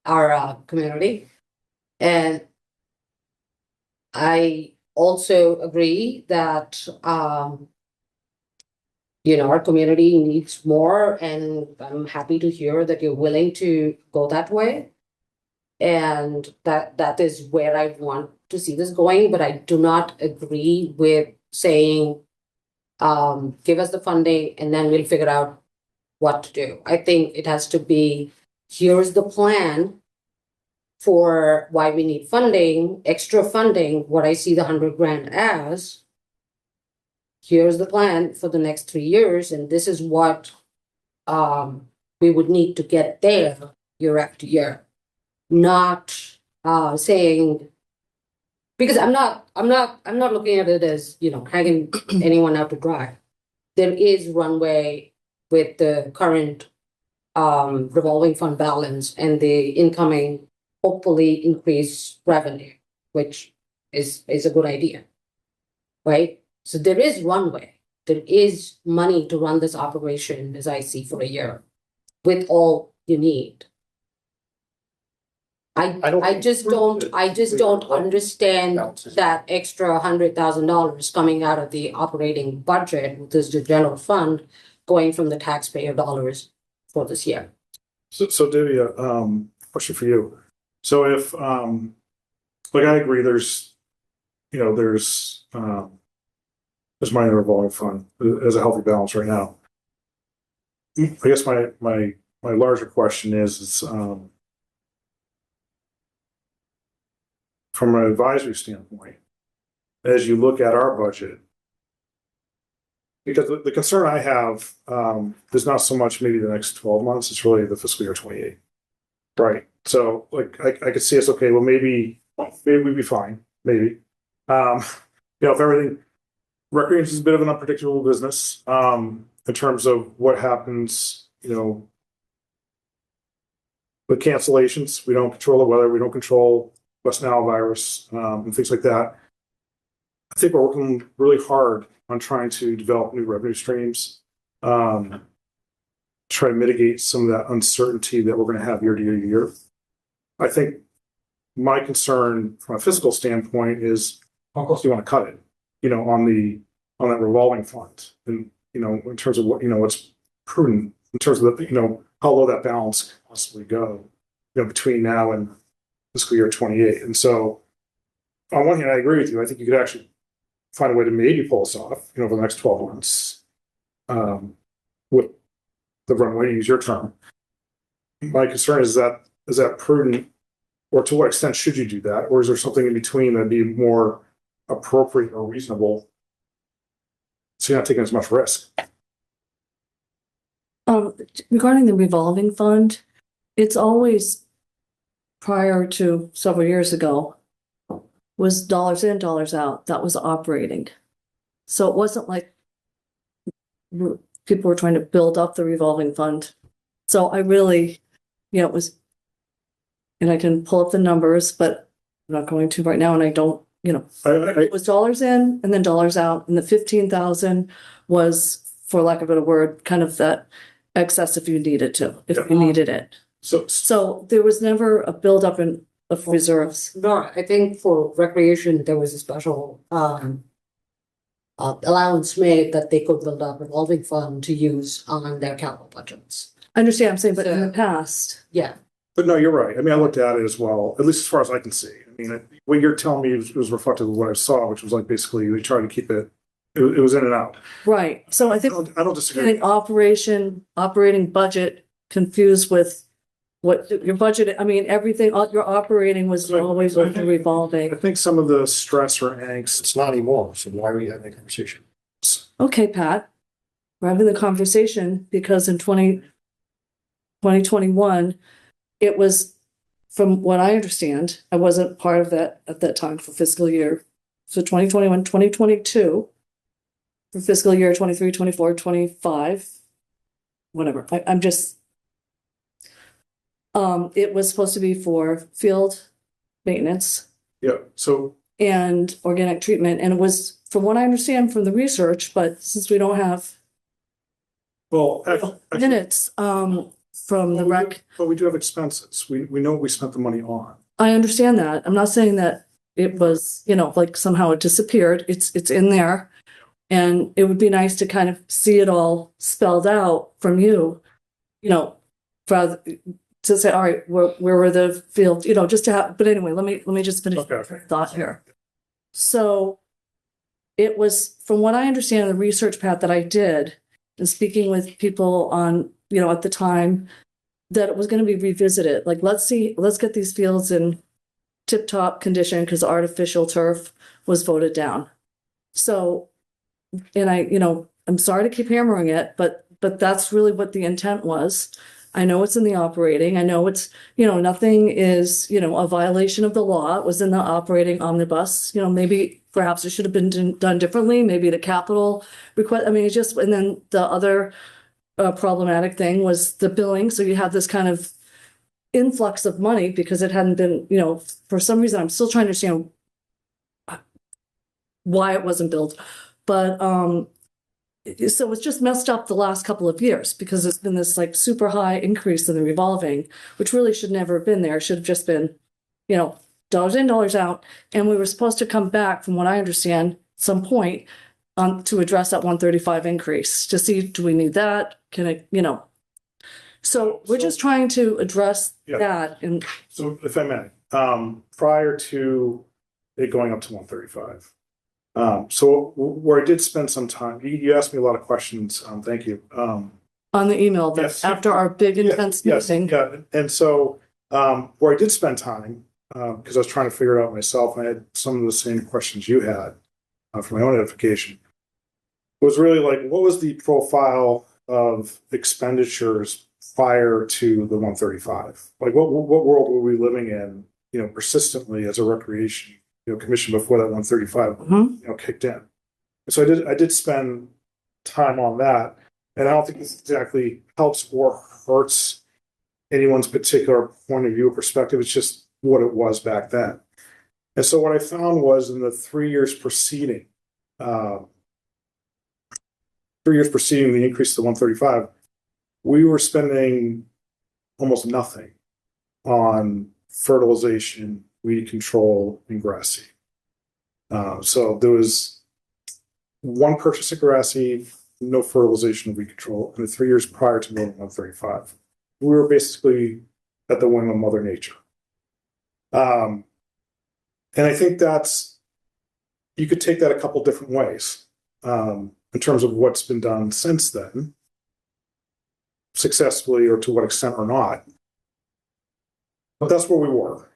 our community. And I also agree that, our community needs more, and I'm happy to hear that you're willing to go that way. And that is where I want to see this going, but I do not agree with saying, give us the funding and then we'll figure out what to do. I think it has to be, here's the plan for why we need funding, extra funding, what I see the 100 grand as. Here's the plan for the next 3 years, and this is what we would need to get there year after year. Not saying, because I'm not looking at it as, hanging anyone out to dry. There is runway with the current revolving fund balance and the incoming, hopefully increased revenue, which is a good idea. Right? So there is runway. There is money to run this operation, as I see, for a year with all you need. I just don't understand that extra $100,000 coming out of the operating budget, which is the general fund, going from the taxpayer dollars for this year. So Divya, question for you. So if, like, I agree, there's money in the revolving fund as a healthy balance right now. I guess my larger question is, from an advisory standpoint, as you look at our budget, because the concern I have is not so much maybe the next 12 months, it's really the fiscal year 28. Right. So like I could see us, okay, well maybe we'd be fine, maybe. If everything, recreation is a bit of an unpredictable business in terms of what happens, with cancellations. We don't control the weather, we don't control West Nile virus and things like that. I think we're working really hard on trying to develop new revenue streams, try to mitigate some of that uncertainty that we're going to have year to year to year. I think my concern from a fiscal standpoint is how close do you want to cut it, on that revolving fund, and in terms of what's prudent in terms of how low that balance can possibly go, between now and fiscal year 28. And so, on one hand, I agree with you. I think you could actually find a way to maybe pull this off, for the next 12 months, with the runway, to use your term. My concern is that prudent, or to what extent should you do that, or is there something in between that'd be more appropriate or reasonable, so you're not taking as much risk? Regarding the revolving fund, it's always, prior to several years ago, was dollars in, dollars out. That was operating. So it wasn't like people were trying to build up the revolving fund. So I really, it was, and I can pull up the numbers, but I'm not going to right now, and I don't, it was dollars in and then dollars out, and the 15,000 was, for lack of a better word, kind of that excess if you needed to, if you needed it. So there was never a buildup of reserves. No, I think for recreation, there was a special allowance made that they could build up a revolving fund to use on their capital budgets. I understand, I'm saying, but in the past, Yeah. But no, you're right. I mean, I looked at it as well, at least as far as I can see. I mean, what you're telling me was reflective of what I saw, which was like basically they tried to keep it, it was in and out. Right, so I I think don't disagree. getting operating budget confused with what your budget, I mean, everything, your operating was always under I revolving. think some of the stress or angst, It's not anymore, so why are we having a conversation? Okay, Pat, we're having the conversation because in 2021, it was, from what I understand, I wasn't part of that at that time for fiscal year. So 2021, 2022, for fiscal year 23, 24, 25, whatever. I'm just, it was supposed to be for field maintenance yeah, so and organic treatment. And it was, from what I understand from the research, but since we don't have minutes, from the rec, but we do have expenses. We know what we spent the money on. I understand that. I'm not saying that it was, like somehow it disappeared. It's in there. And it would be nice to kind of see it all spelled out from you, for, to say, all right, where were the fields, just to have, but anyway, let me just finish Okay. the thought here. So it was, from what I understand, the research path that I did, and speaking with people on, at the time, that it was going to be revisited. Like, let's get these fields in tip-top condition because artificial turf was voted down. So, and I'm sorry to keep hammering it, but that's really what the intent was. I know it's in the operating. I know it's, nothing is, a violation of the law. It was in the operating omnibus. Maybe perhaps it should have been done differently. Maybe the capital request. I mean, it's just, and then the other problematic thing was the billing. So you have this kind of influx of money because it hadn't been, for some reason, I'm still trying to understand why it wasn't billed. But so it's just messed up the last couple of years because it's been this like super high increase in the revolving, which really should never have been there. It should have just been, dollars in, dollars out. And we were supposed to come back, from what I understand, at some point to address that 135 increase to see, do we need that? Can it, so we're just trying to address Yeah. that. And So if I may, prior to it going up to 135. So where I did spend some time, you asked me a lot of questions. Thank you. on the email that Yes. after our big intense Yes, meeting. yeah. And so, where I did spend time, because I was trying to figure it out myself, and I had some of the same questions you had for my own edification, was really like, what was the profile of expenditures prior to the 135? Like, what world were we living in, persistently as a recreation, commission before that 135, kicked in? So I did spend time on that, and I don't think this exactly helps or hurts anyone's particular point of view or perspective. It's just what it was back then. And so what I found was in the 3 years preceding, 3 years preceding the increase to 135, we were spending almost nothing on fertilization, weed control, and grass seed. So there was one purchase of grass seed, no fertilization or weed control, in the 3 years prior to building 135. We were basically at the whim of Mother Nature. And I think you could take that a couple different ways in terms of what's been done since then, successfully or to what extent or not. But that's where we were.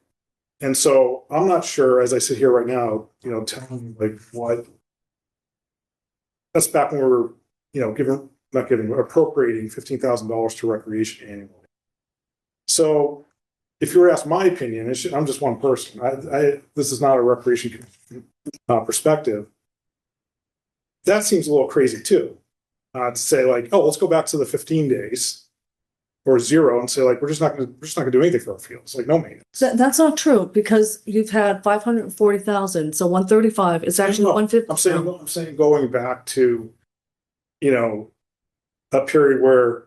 And so I'm not sure, as I sit here right now, telling you like what. That's back when we were, appropriating $15,000 to recreation annually. So if you were to ask my opinion, I'm just one person. This is not a recreation perspective. That seems a little crazy too. To say like, oh, let's go back to the 15 days or 0 and say like, we're just not gonna do anything for our fields. Like, no maintenance. That's not true because you've had 540,000. So 135 is actually 150. I'm saying going back to, a period where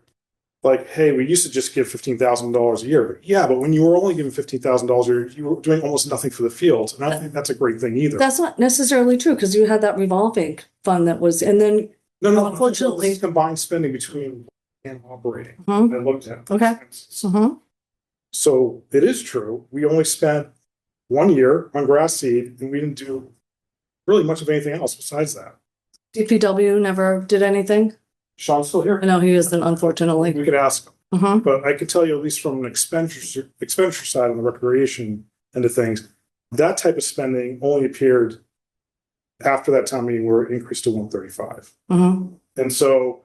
like, hey, we used to just give $15,000 a year. Yeah, but when you were only giving $15,000 a year, you were doing almost nothing for the fields. And I don't think that's a great thing either. That's not necessarily true because you had that revolving fund that was, and then No, unfortunately, it's combined spending between and operating. Mhm. I looked at. Okay. So it is true. We only spent 1 year on grass seed and we didn't do really much of anything else besides that. DPW never did anything? Sean's still here. I know he isn't, unfortunately. We could ask him. Uh-huh. But I can tell you, at least from an expenditure side on the recreation end of things, that type of spending only appeared after that town meeting where it increased to 135. Uh-huh. And so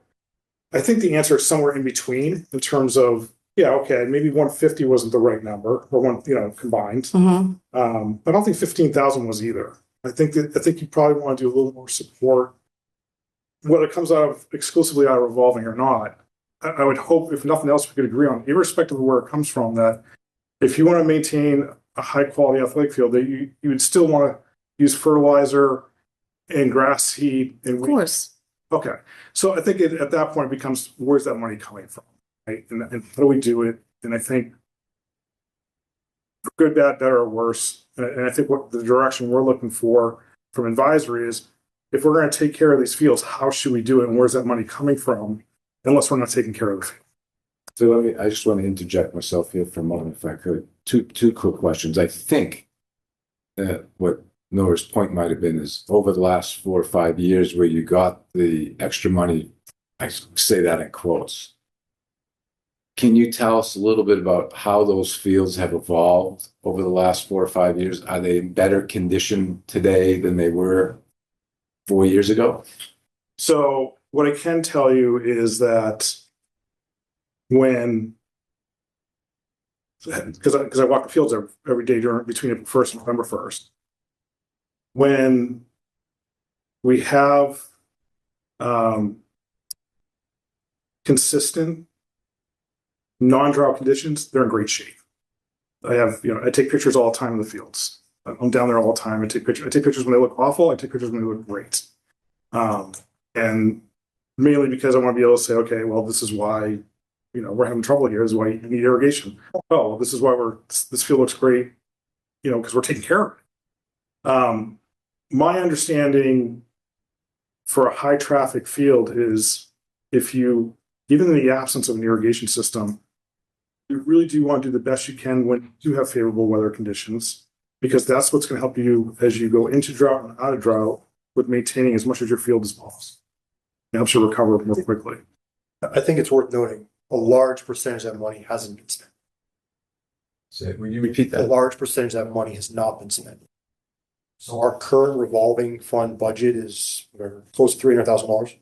I think the answer is somewhere in between in terms of, yeah, okay, maybe 150 wasn't the right number or one, combined. Uh-huh. I don't think 15,000 was either. I think you probably want to do a little more support, whether it comes out of exclusively out of revolving or not. I would hope, if nothing else, we could agree on, irrespective of where it comes from, that if you want to maintain a high quality athletic field, that you would still want to use fertilizer and grass seed. And Of course. okay, so I think at that point it becomes, where's that money coming from, right? And how do we do it? And I think for good, bad, better, or worse, and I think what the direction we're looking for from advisory is, if we're going to take care of these fields, how should we do it, and where's that money coming from? Unless we're not taking care of the field. So I just want to interject myself here for a moment, if I could. Two quick questions. I think that what Nora's point might have been is over the last 4 or 5 years where you got the extra money, I say that in quotes. Can you tell us a little bit about how those fields have evolved over the last 4 or 5 years? Are they in better condition today than they were 4 years ago? So what I can tell you is that because I walk the fields every day between April 1st and November 1st, when we have consistent non-drought conditions, they're in great shape. I take pictures all the time in the fields. I'm down there all the time. I take pictures when they look awful. I take pictures when they look great. And mainly because I want to be able to say, okay, well, this is why, we're having trouble here. This is why you need irrigation. Oh, well, this is why this field looks great, because we're taking care of it. My understanding for a high traffic field is even in the absence of an irrigation system, you really do want to do the best you can when you do have favorable weather conditions, because that's what's going to help you as you go into drought and out of drought with maintaining as much of your field as possible. It helps you recover more quickly. I think it's worth noting, a large percentage of that money hasn't been spent. So will you repeat A that? large percentage of that money has not been spent. So our current revolving fund budget is close to $300,000.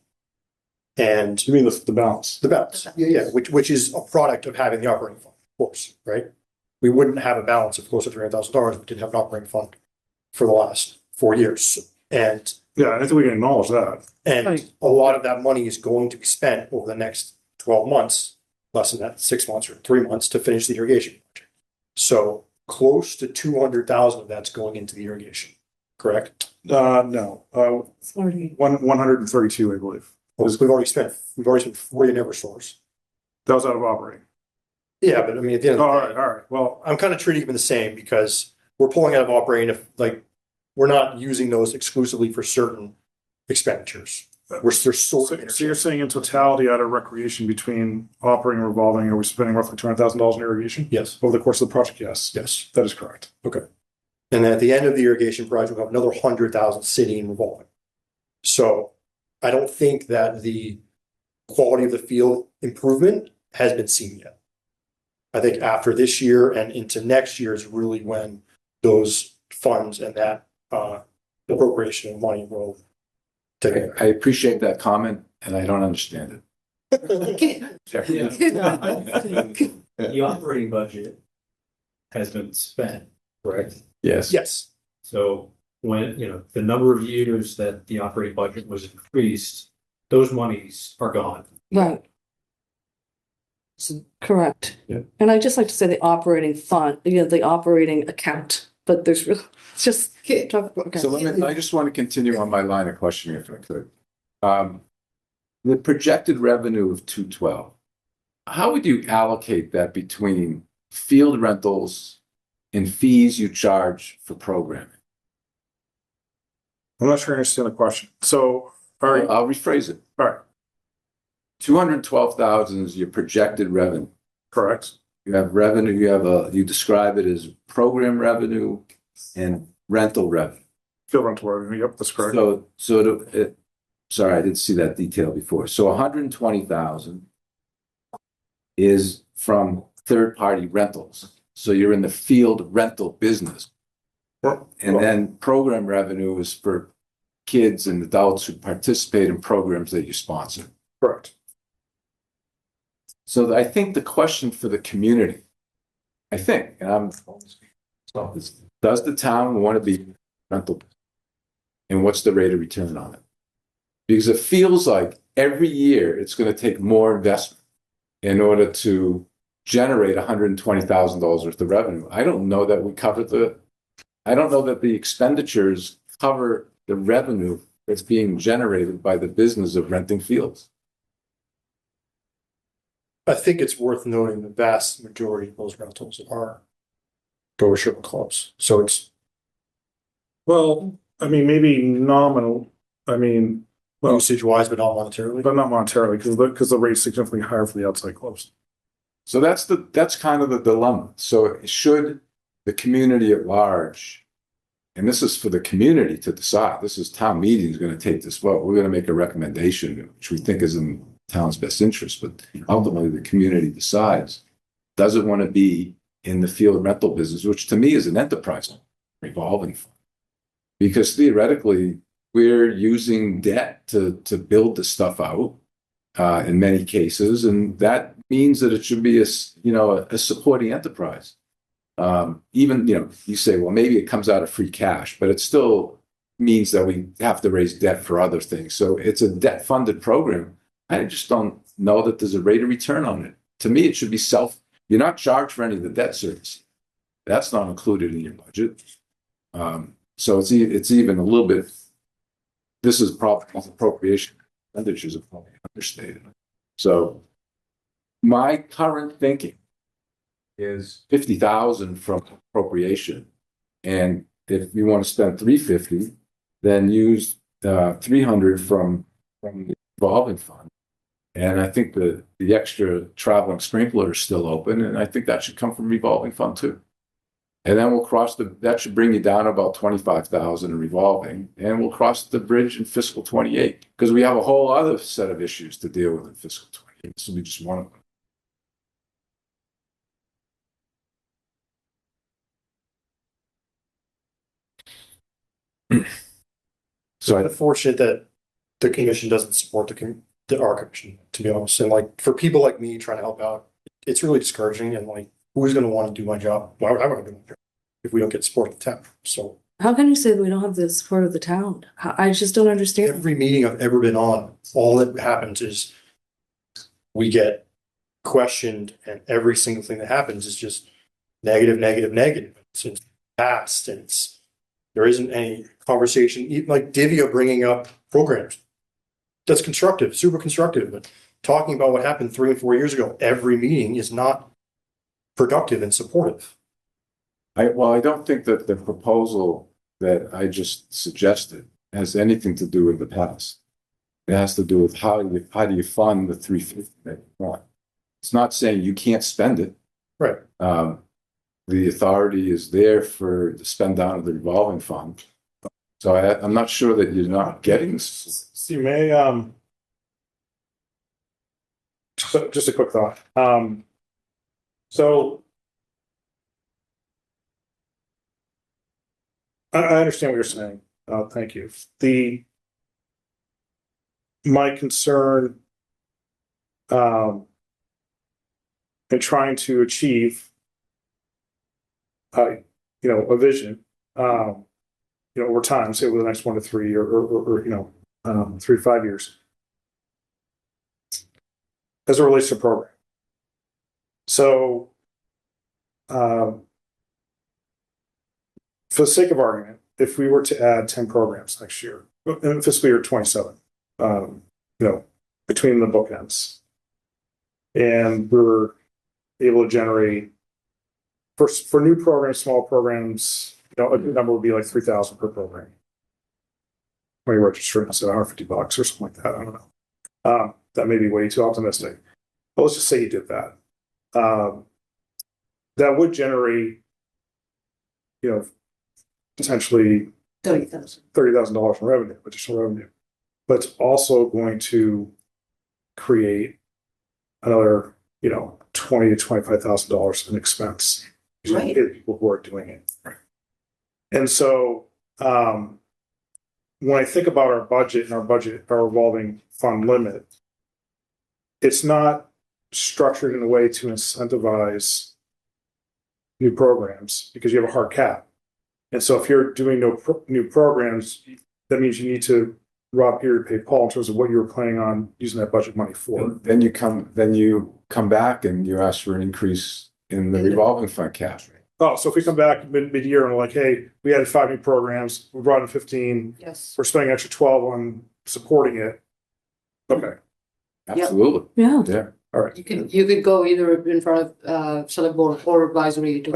And You mean the balance? the balance, yeah, which is a product of having the operating fund, of course, right? We wouldn't have a balance of close to $300,000 if we didn't have an operating fund for the last 4 years. And Yeah, I think we can acknowledge that. And a lot of that money is going to be spent over the next 12 months, less than that, 6 months or 3 months to finish the irrigation project. So close to 200,000 of that's going into the irrigation, correct? No, 132, I believe. We've already spent 40 in Eversource. That was out of operating. Yeah, but I mean, at the end All of the day, right. Well, I'm kind of treating them the same because we're pulling out of operating if we're not using those exclusively for certain expenditures. They're sort of so you're saying in totality out of recreation between operating and revolving, are we spending roughly $200,000 in irrigation? Yes. Over the course of the project, yes. Yes. That is correct. Okay. And then at the end of the irrigation project, we'll have another 100,000 sitting in revolving. So I don't think that the quality of the field improvement has been seen yet. I think after this year and into next year is really when those funds and that appropriation of money will take I it. appreciate that comment, and I don't understand it. The operating budget has been spent, correct? Yes. Yes. So when, the number of years that the operating budget was increased, those monies are gone. Right. Correct. Yeah. And I'd just like to say the operating fund, the operating account, but there's really, it's just. Okay. So I just want to continue on my line of questioning if I could. The projected revenue of 212, how would you allocate that between field rentals and fees you charge for programming? I'm not sure I understand the question. So, all right. I'll rephrase it. All right. 212,000 is your projected revenue. Correct. You have revenue, you describe it as program revenue and rental revenue. Field rental revenue, yep, that's correct. Sorry, I didn't see that detail before. So 120,000 is from third-party rentals. So you're in the field rental business. And then program revenue is for kids and adults who participate in programs that you sponsor. Correct. So I think the question for the community, does the town want to be rental? And what's the rate of return on it? Because it feels like every year it's going to take more investment in order to generate $120,000 worth of revenue. I don't know that the expenditures cover the revenue that's being generated by the business of renting fields. I think it's worth noting the vast majority of those rentals are go-to clubs. So it's, Well, I mean, maybe nominal, I mean, well, usage wise, but not monetarily. but not monetarily, because the rate's significantly higher for the outside clubs. So that's kind of the dilemma. So should the community at large, and this is for the community to decide, this is town meeting is going to take this vote. We're going to make a recommendation, which we think is in town's best interest, but ultimately the community decides, does it want to be in the field rental business, which to me is an enterprise revolving fund. Because theoretically, we're using debt to build the stuff out in many cases, and that means that it should be a supporting enterprise. Even, you say, well, maybe it comes out of free cash, but it still means that we have to raise debt for other things. So it's a debt-funded program. I just don't know that there's a rate of return on it. To me, it should be you're not charged for any of the debt service. That's not included in your budget. So it's even a little bit, this is probably appropriation expenditures are probably understated. So my current thinking is 50,000 from appropriation. And if you want to spend 350, then use 300 from the revolving fund. And I think the extra traveling sprinkler is still open, and I think that should come from revolving fund too. And then that should bring you down about 25,000 in revolving, and we'll cross the bridge in fiscal 28, because we have a whole other set of issues to deal with in fiscal 28. This will be just one of them. So I'm fortunate that the commission doesn't support our commission, to be honest. And like, for people like me trying to help out, it's really discouraging. And like, who's going to want to do my job? Why would I want to do my job if we don't get support of the town? So How can you say that we don't have the support of the town? I just don't understand. every meeting I've ever been on, all that happens is we get questioned, and every single thing that happens is just negative, negative, negative. It's past, and there isn't any conversation, even like Divya bringing up programs. That's constructive, super constructive, but talking about what happened 3 and 4 years ago, every meeting is not productive and supportive. I don't think that the proposal that I just suggested has anything to do with the past. It has to do with how do you fund the 350 that you want. It's not saying you can't spend it. Right. The authority is there to spend down of the revolving fund. So I'm not sure that you're not getting. See, may, just a quick thought. So I understand what you're saying. Thank you. My concern in trying to achieve a vision, over time, say over the next 1 to 3 or 3 to 5 years, as it relates to program. So, for the sake of argument, if we were to add 10 programs next year, in fiscal year 27, between the bookends, and we're able to generate for new programs, small programs, a good number would be like 3,000 per program. Maybe registering us at $150 or something like that. I don't know. That may be way too optimistic. But let's just say you did that. that would generate, potentially $30,000 in revenue, additional revenue. But it's also going to create another, $20,000 to $25,000 in expense. Right. People who are doing it. Right. And so, when I think about our budget, our revolving fund limit, it's not structured in a way to incentivize new programs because you have a hard cap. And so if you're doing no new programs, that means you need to, Rob, here to pay Paul in terms of what you were planning on using that budget money for. Then you come back and you ask for an increase in the revolving fund cap. Oh, so if we come back mid-year and we're like, hey, we added 5 new programs, we brought in 15, Yes. we're spending extra 12 on supporting it. Okay, Absolutely. Yeah. Yeah. all right. You could go either in front of select board or advisory to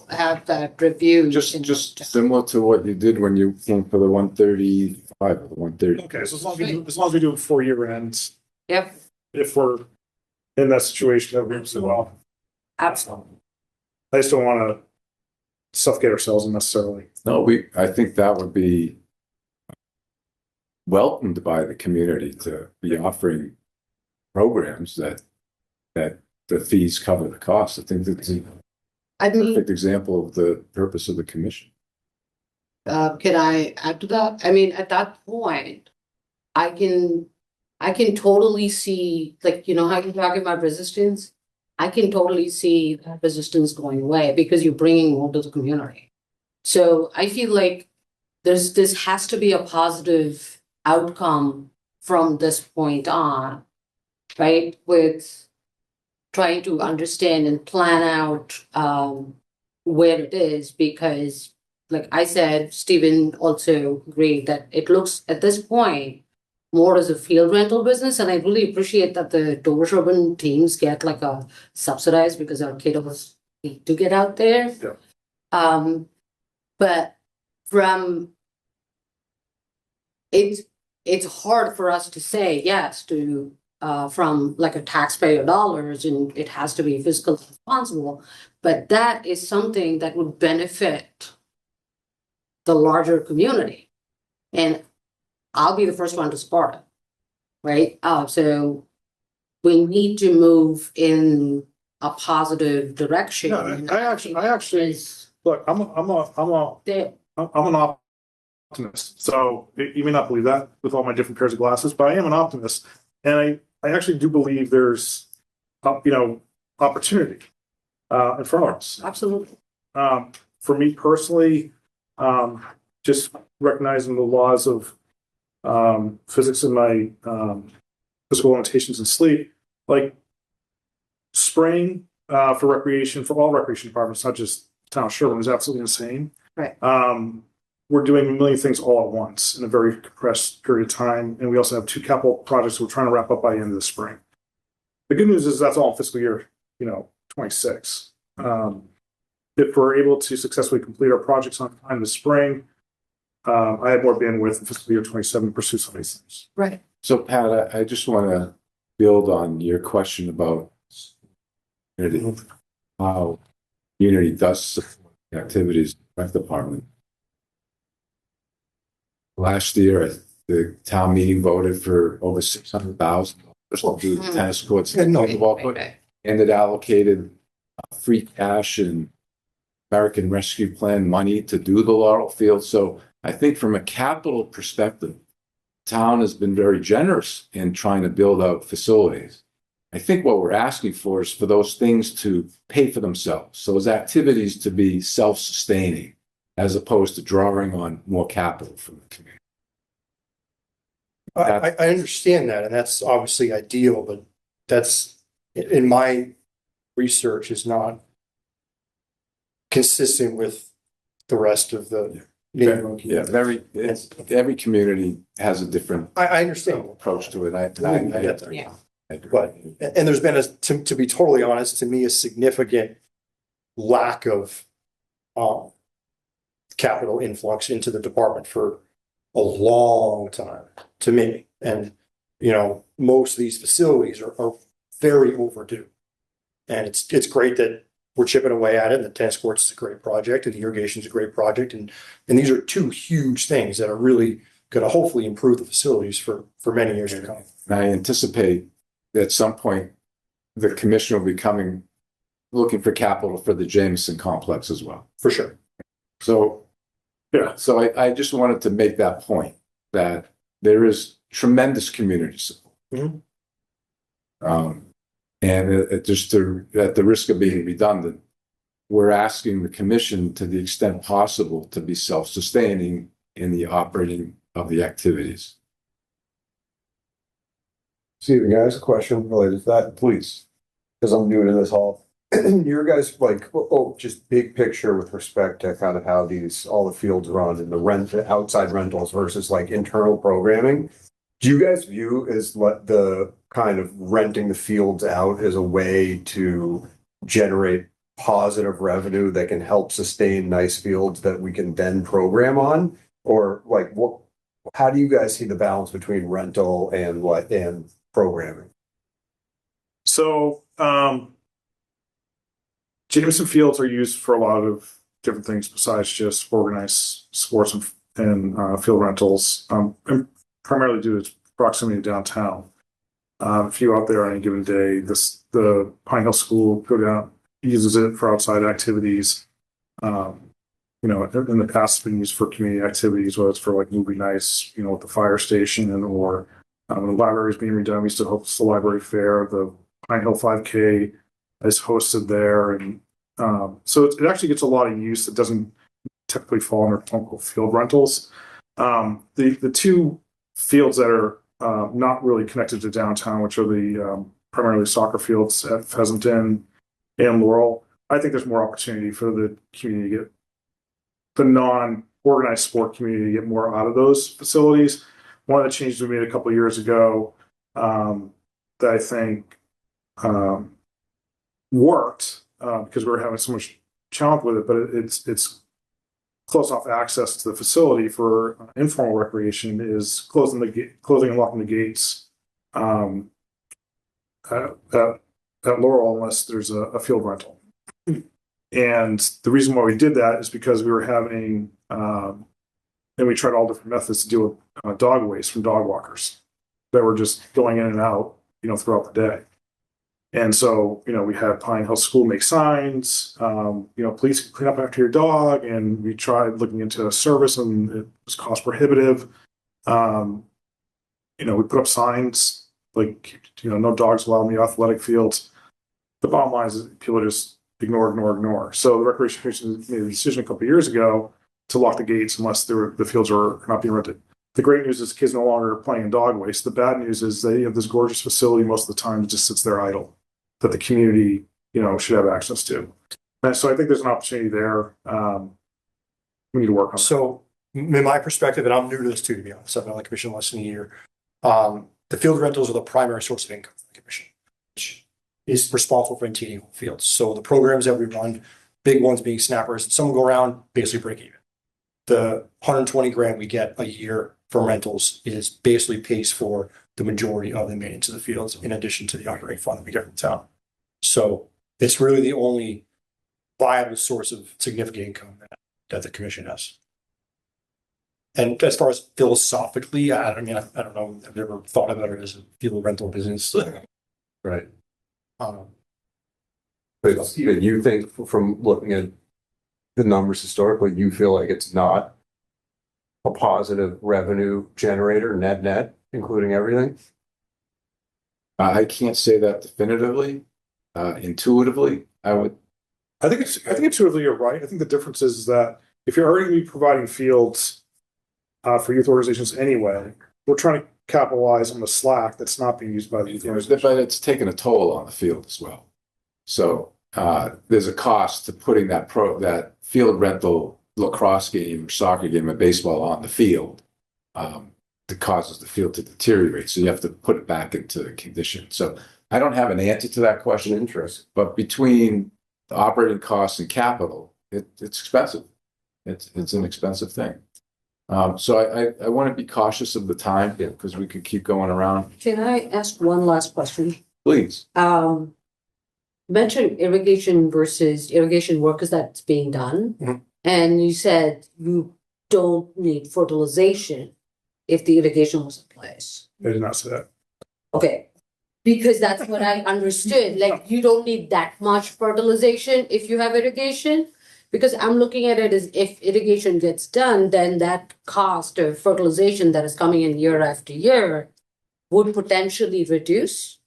have that review. Just similar to what you did when you came for the 135 or the 130. Okay, so as long as we do it before year ends, Yep, if we're in that situation, that works so well. absolutely. I just don't want to suffocate ourselves unnecessarily. No, I think that would be welcomed by the community to be offering programs that the fees cover the cost. I think that's a perfect example of the purpose of the commission. Can I add to that? I mean, at that point, I can totally see, like, how you're talking about resistance. I can totally see that resistance going away because you're bringing more to the community. So I feel like this has to be a positive outcome from this point on, right? With trying to understand and plan out where it is, because like I said, Stephen also agreed that it looks at this point more as a field rental business. And I really appreciate that the Dover urban teams get like a subsidized because our kiddos need to get out there. Yeah. But it's hard for us to say yes to from like a taxpayer dollars, and it has to be fiscally responsible. But that is something that would benefit the larger community. And I'll be the first one to support it, right? So we need to move in a positive direction. Yeah, I actually look. I'm an optimist. So you may not believe that with all my different pairs of glasses, but I am an optimist, and I actually do believe there's opportunity in front of us. Absolutely. For me personally, just recognizing the laws of physics in my physical limitations and sleep, like spraying for recreation, for all recreation departments, not just town of Sherborn, is absolutely insane. Right. We're doing a million things all at once in a very compressed period of time, and we also have 2 capital projects we're trying to wrap up by the end of the spring. The good news is that's all in fiscal year 26. If we're able to successfully complete our projects on time this spring, I have more bandwidth in fiscal year 27 to pursue some of these things. Right. So Pat, I just want to build on your question about how community does support the activities of the rec department. Last year, the town meeting voted for over $600,000 to do the tennis courts and pickleball court, and it allocated free cash and American Rescue Plan money to do the Laurel Field. So I think from a capital perspective, town has been very generous in trying to build out facilities. I think what we're asking for is for those things to pay for themselves. So those activities to be self-sustaining as opposed to drawing on more capital from the community. I understand that, and that's obviously ideal, but that's, in my research, is not consistent with the rest of the neighborhood. Yeah, every community has a different I understand approach to it. I get there. Yeah. But, and there's been to be totally honest, to me, a significant lack of capital influx into the department for a long time, to me. And, most of these facilities are very overdue. And it's great that we're chipping away at it. And the tennis courts is a great project and the irrigation is a great project. And these are two huge things that are really going to hopefully improve the facilities for many years to come. And I anticipate that at some point, the commission will be looking for capital for the Jameson complex as well. For sure. So, yeah, so I just wanted to make that point that there is tremendous community support. Mhm. And at the risk of being redundant, we're asking the commission to the extent possible to be self-sustaining in the operating of the activities. Steven, guys, a question related to that, please, because I'm new to this all. Your guys just big picture with respect to kind of how all the fields run and the outside rentals versus like internal programming. Do you guys view as the kind of renting the fields out as a way to generate positive revenue that can help sustain nice fields that we can then program on? Or like how do you guys see the balance between rental and programming? So, Jameson fields are used for a lot of different things besides just organized sports and field rentals, and primarily due to its proximity to downtown. If you out there on any given day, the Pine Hill School go down uses it for outside activities. In the past, it's been used for community activities, whether it's for like movie nights, with the fire station, or the library is being redone. We used to host the library fair. The Pine Hill 5K is hosted there, and so it actually gets a lot of use that doesn't typically fall under quote-unquote field rentals. The two fields that are not really connected to downtown, which are the primarily soccer fields at Pheasant Inn and Laurel, I think there's more opportunity for the community to get the non-organized sport community to get more out of those facilities. One of the changes we made a couple of years ago that I think worked because we were having so much challenge with it, but it's close off access to the facility for informal recreation is closing and locking the gates at Laurel unless there's a field rental. And the reason why we did that is because we were having, and we tried all different methods to deal with dog waste from dog walkers that were just going in and out, throughout the day. And so, we had Pine Hill School make signs, please clean up after your dog. And we tried looking into a service and it was cost prohibitive. We put up signs like, no dogs allowed in the athletic fields. The bottom line is people just ignore. So the Recreation Commission made a decision a couple of years ago to lock the gates unless the fields are not being rented. The great news is kids no longer playing in dog waste. The bad news is they have this gorgeous facility most of the time that just sits there idle that the community, should have access to. And so I think there's an opportunity there. We need to work on it. So in my perspective, and I'm new to this too, to be honest, I've been on the commission less than a year. The field rentals are the primary source of income for the commission, which is responsible for maintaining fields. So the programs that we run, big ones being snappers, some will go around, basically break even. The 120 grand we get a year from rentals is basically pays for the majority of the maintenance of the fields, in addition to the operating fund that we get from the town. So it's really the only viable source of significant income that the commission has. And as far as philosophically, I don't know. I've never thought about it as a field rental business. Right. But Steven, you think from looking at the numbers historically, you feel like it's not a positive revenue generator, net, including everything? I can't say that definitively. Intuitively, I think intuitively you're right. I think the difference is that if you're already going to be providing fields for youth organizations anyway, we're trying to capitalize on the slack that's not being used by the youth organizations. But it's taken a toll on the field as well. So there's a cost to putting that field rental lacrosse game or soccer game or baseball on the field that causes the field to deteriorate. So you have to put it back into condition. So I don't have an answer to that question. Interesting. But between the operating costs and capital, it's expensive. It's an expensive thing. So I want to be cautious of the time because we could keep going around. Can I ask one last question? Please. mentioned irrigation versus irrigation work, because that's being done. Mhm. And you said you don't need fertilization if the irrigation was in place. I did not say that. Okay, because that's what I understood, like you don't need that much fertilization if you have irrigation. Because I'm looking at it as if irrigation gets done, then that cost of fertilization that is coming in year after year would potentially reduce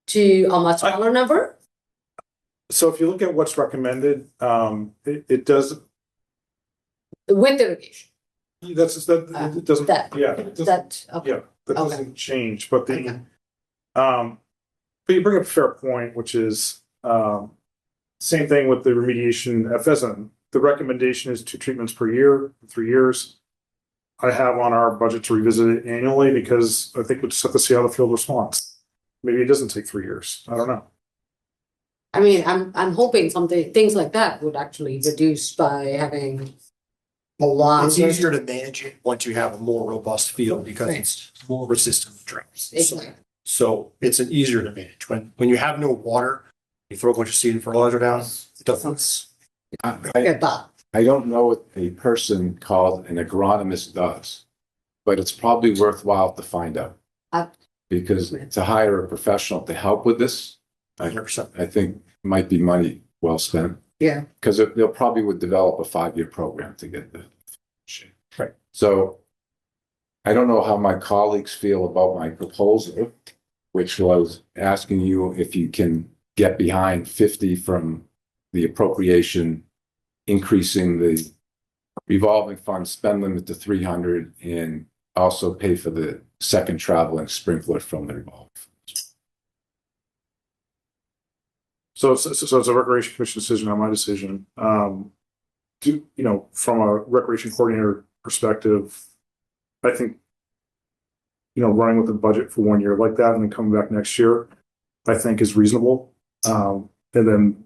to a much smaller number. So if you look at what's recommended, it does, With irrigation, it doesn't, that- yeah. it doesn't- that, okay, Yeah, that Okay. doesn't change, but Okay. but you bring up a fair point, which is, same thing with the remediation at Pheasant. The recommendation is 2 treatments per year, 3 years. I have on our budget to revisit it annually because I think we just have to see how the field responds. Maybe it doesn't take 3 years. I don't know. I mean, I'm hoping things like that would actually reduce by having a lot. It's easier to manage it once you have a more robust field because it's more resistant to droughts. Exactly. So it's an easier to manage. When you have no water, you throw a bunch of seed and fertilizer down, it doesn't. I don't know what a person called an agronomist does, but it's probably worthwhile to find out. Because to hire a professional to help with this, I 100%. think might be money well spent. Yeah. Because they'll probably would develop a 5-year program to get the. Right. So I don't know how my colleagues feel about my proposal, which was asking you if you can get behind 50 from the appropriation, increasing the revolving fund spend limit to 300 and also pay for the second traveling sprinkler from the revolving. So it's a recreation commission decision, not my decision. From a recreation coordinator perspective, I think, running with the budget for 1 year like that and then coming back next year, I think is reasonable. And then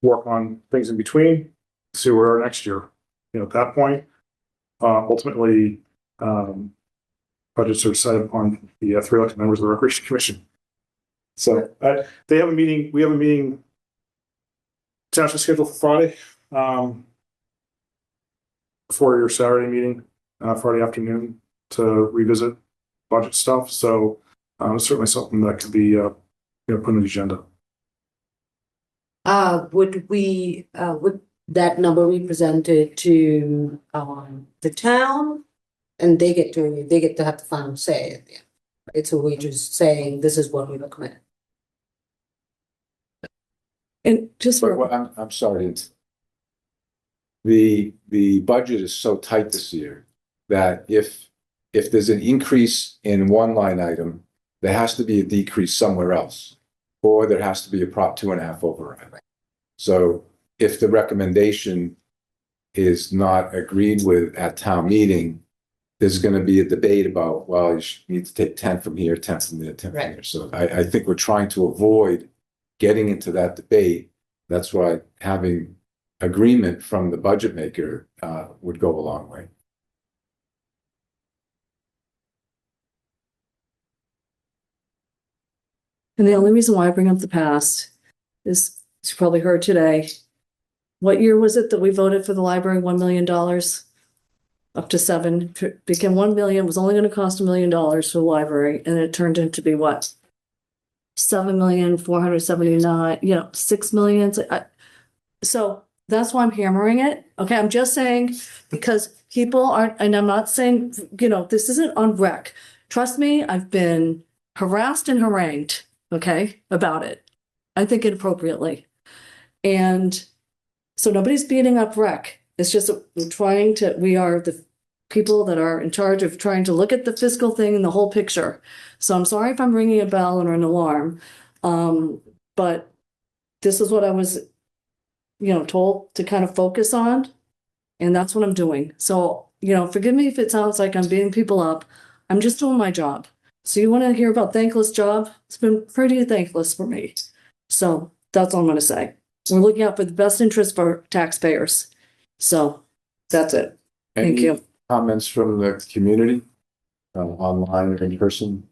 work on things in between, see where we are next year. At that point, ultimately, budgets are decided upon the 3 elected members of the recreation commission. So they have a meeting. We have a meeting. Township scheduled for Friday, before your Saturday meeting, Friday afternoon to revisit budget stuff. So it's certainly something that could be put on the agenda. Would that number be presented to the town, and they get to have the final say at the end? It's a we just saying this is what we recommend. And just for, Well, I'm sorry. The budget is so tight this year that if there's an increase in one line item, there has to be a decrease somewhere else, or there has to be a Prop 2.5 override. So if the recommendation is not agreed with at town meeting, there's going to be a debate about, well, you need to take 10 from here, 10 from there, 10 from here. So I think we're trying to avoid getting into that debate. That's why having agreement from the budget maker would go a long way. and the only reason why I bring up the past is, as you probably heard today, what year was it that we voted for the library, $1 million? Up to 7, became 1 million, was only going to cost $1 million for the library, and it turned into be what? 7,479,000, 6 million. So that's why I'm hammering it. Okay, I'm just saying, because people aren't, and I'm not saying, this isn't on rec. Trust me, I've been harassed and harangued, okay, about it. I think inappropriately. And so nobody's beating up rec. It's just that we are the people that are in charge of trying to look at the fiscal thing and the whole picture. So I'm sorry if I'm ringing a bell or an alarm. But this is what I was, told to kind of focus on. And that's what I'm doing. So, forgive me if it sounds like I'm beating people up. I'm just doing my job. So you want to hear about thankless job? It's been pretty thankless for me. So that's all I'm going to say. We're looking out for the best interest for taxpayers. So that's it. Thank Any you. comments from the community, online or in person?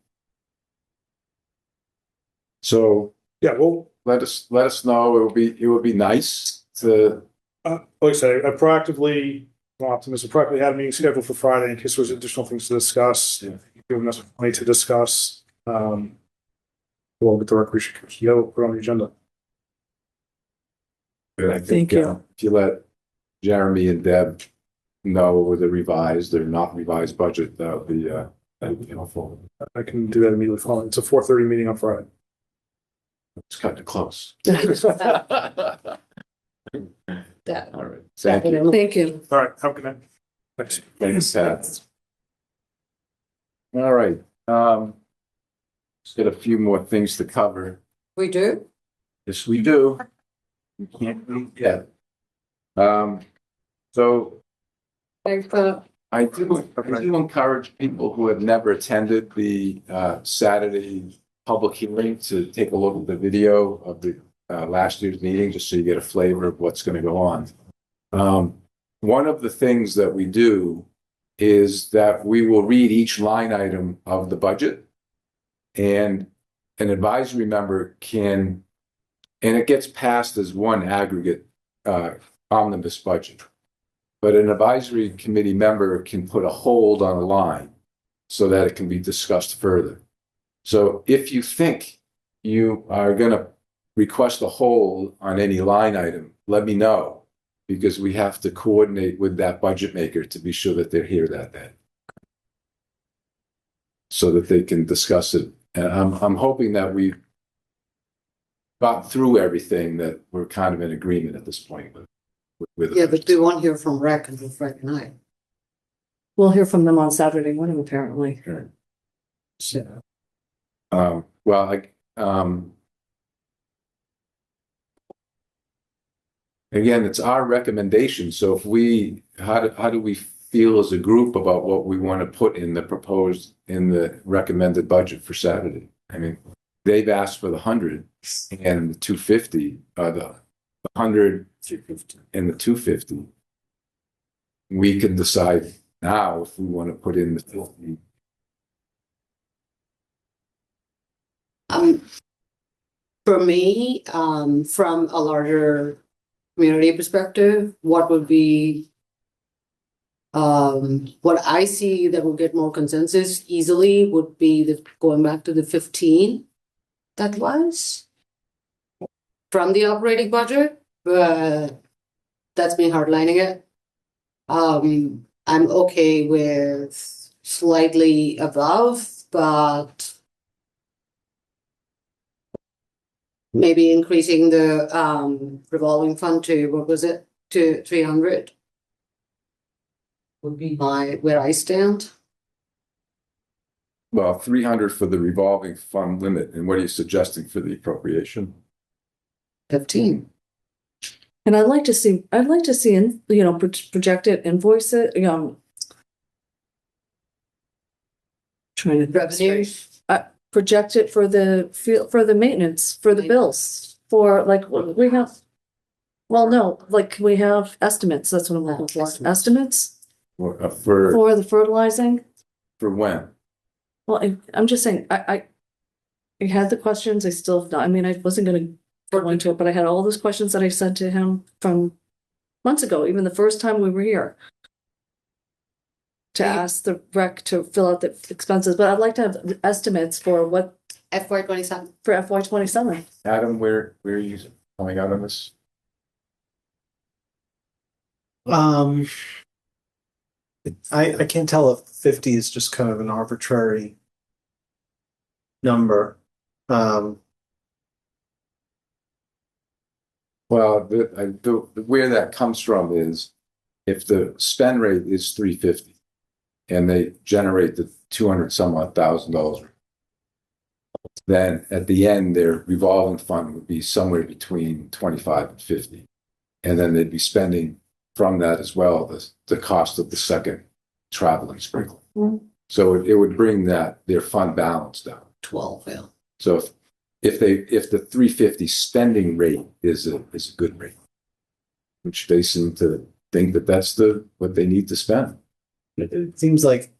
So Yeah, well, let us know. It would be nice to, like I say, I proactively, well, optimistic, proactively had a meeting scheduled for Friday in case there was additional things to discuss. Yeah. Giving us plenty to discuss. We'll get the recreation commission together, put it on the agenda. and I think, Thank you. if you let Jeremy and Deb know the revised or not revised budget, that'd be helpful. I can do that immediately following. It's a 4:30 meeting on Friday. It's cutting it close. That, All right. Thank you. Thank you. All right, have a good night. Thanks. Thanks, Pat. All right, let's get a few more things to cover. we do? Yes, we do. We can't do it yet. So Thanks for, I do encourage people who have never attended the Saturday public hearing to take a look at the video of the last year's meeting, just so you get a flavor of what's going to go on. One of the things that we do is that we will read each line item of the budget, and an advisory member can, and it gets passed as one aggregate omnibus budget. But an advisory committee member can put a hold on a line so that it can be discussed further. So if you think you are going to request a hold on any line item, let me know, because we have to coordinate with that budget maker to be sure that they're here that day, so that they can discuss it. And I'm hoping that we've got through everything, that we're kind of in agreement at this point with yeah, but we won't hear from Rec until Friday night. We'll hear from them on Saturday morning, apparently. Sure. So, Again, it's our recommendation. So if we, how do we feel as a group about what we want to put in the recommended budget for Saturday? I mean, they've asked for the 100 and the 250, the 100 and the 250. We can decide now if we want to put in the 50. For me, from a larger community perspective, what would be what I see that will get more consensus easily would be the going back to the 15 that was from the operating budget, but that's me hardlining it. I'm okay with slightly above, but maybe increasing the revolving fund to, what was it, to 300 would be where I stand. Well, 300 for the revolving fund limit. And what are you suggesting for the appropriation? 15. And I'd like to see, projected invoice it, trying to. Revenue. Project it for the field, for the maintenance, for the bills, for like, we have. Well, no, like we have estimates, that's what I'm looking for, estimates For for the fertilizing. when? Well, I'm just saying, I had the questions, I still have not, I mean, I wasn't gonna go into it, but I had all those questions that I sent to him from months ago, even the first time we were here. To ask the rec to fill out the expenses, but I'd like to have estimates for what, FY 27. for FY 27. Adam, where are you coming out on this? I can't tell if 50 is just kind of an arbitrary number. Well, where that comes from is if the spend rate is 350 and they generate the 200 some odd $1,000, then at the end, their revolving fund would be somewhere between 25 and 50. And then they'd be spending from that as well, the cost of the second traveling sprinkler. Mhm. So it would bring their fund balance down. 12, yeah. So if the 350 spending rate is a good rate, which they seem to think that that's what they need to spend. It seems like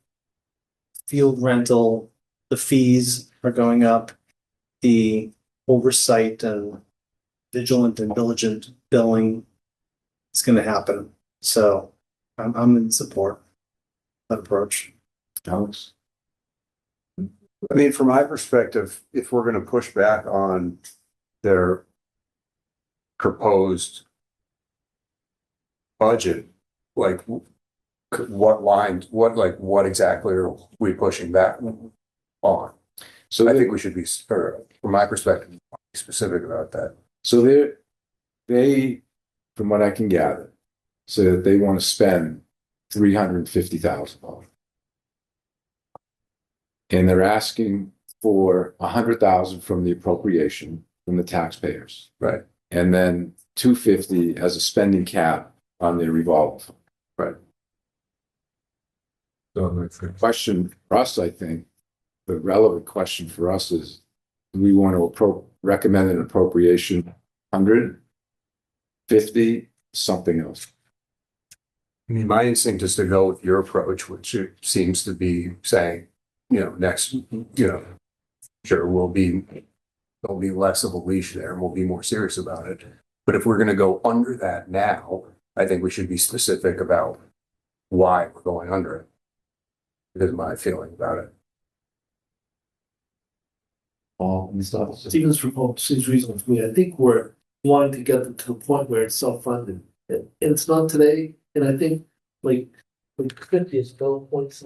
field rental, the fees are going up. The oversight and vigilant and diligent billing is gonna happen. So I'm in support of that approach. Alex? I mean, from my perspective, if we're gonna push back on their proposed budget, like what lines, what exactly are we pushing back on? So I think we should be, or from my perspective, be specific about that. So they, from what I can gather, so that they want to spend $350,000. And they're asking for $100,000 from the appropriation from the taxpayers. Right. And then $250 as a spending cap on their revolving fund. Right. So the question for us, I think, the relevant question for us is, do we want to recommend an appropriation 150, something else? I mean, my instinct is to go with your approach, which it seems to be saying, next, sure, there'll be less of a leash there and we'll be more serious about it. But if we're going to go under that now, I think we should be specific about why we're going under it. Is my feeling about it. Stevens proposed seems reasonable to me. I think we're wanting to get them to the point where it's self-funded. And it's not today. And I think like 50 is still points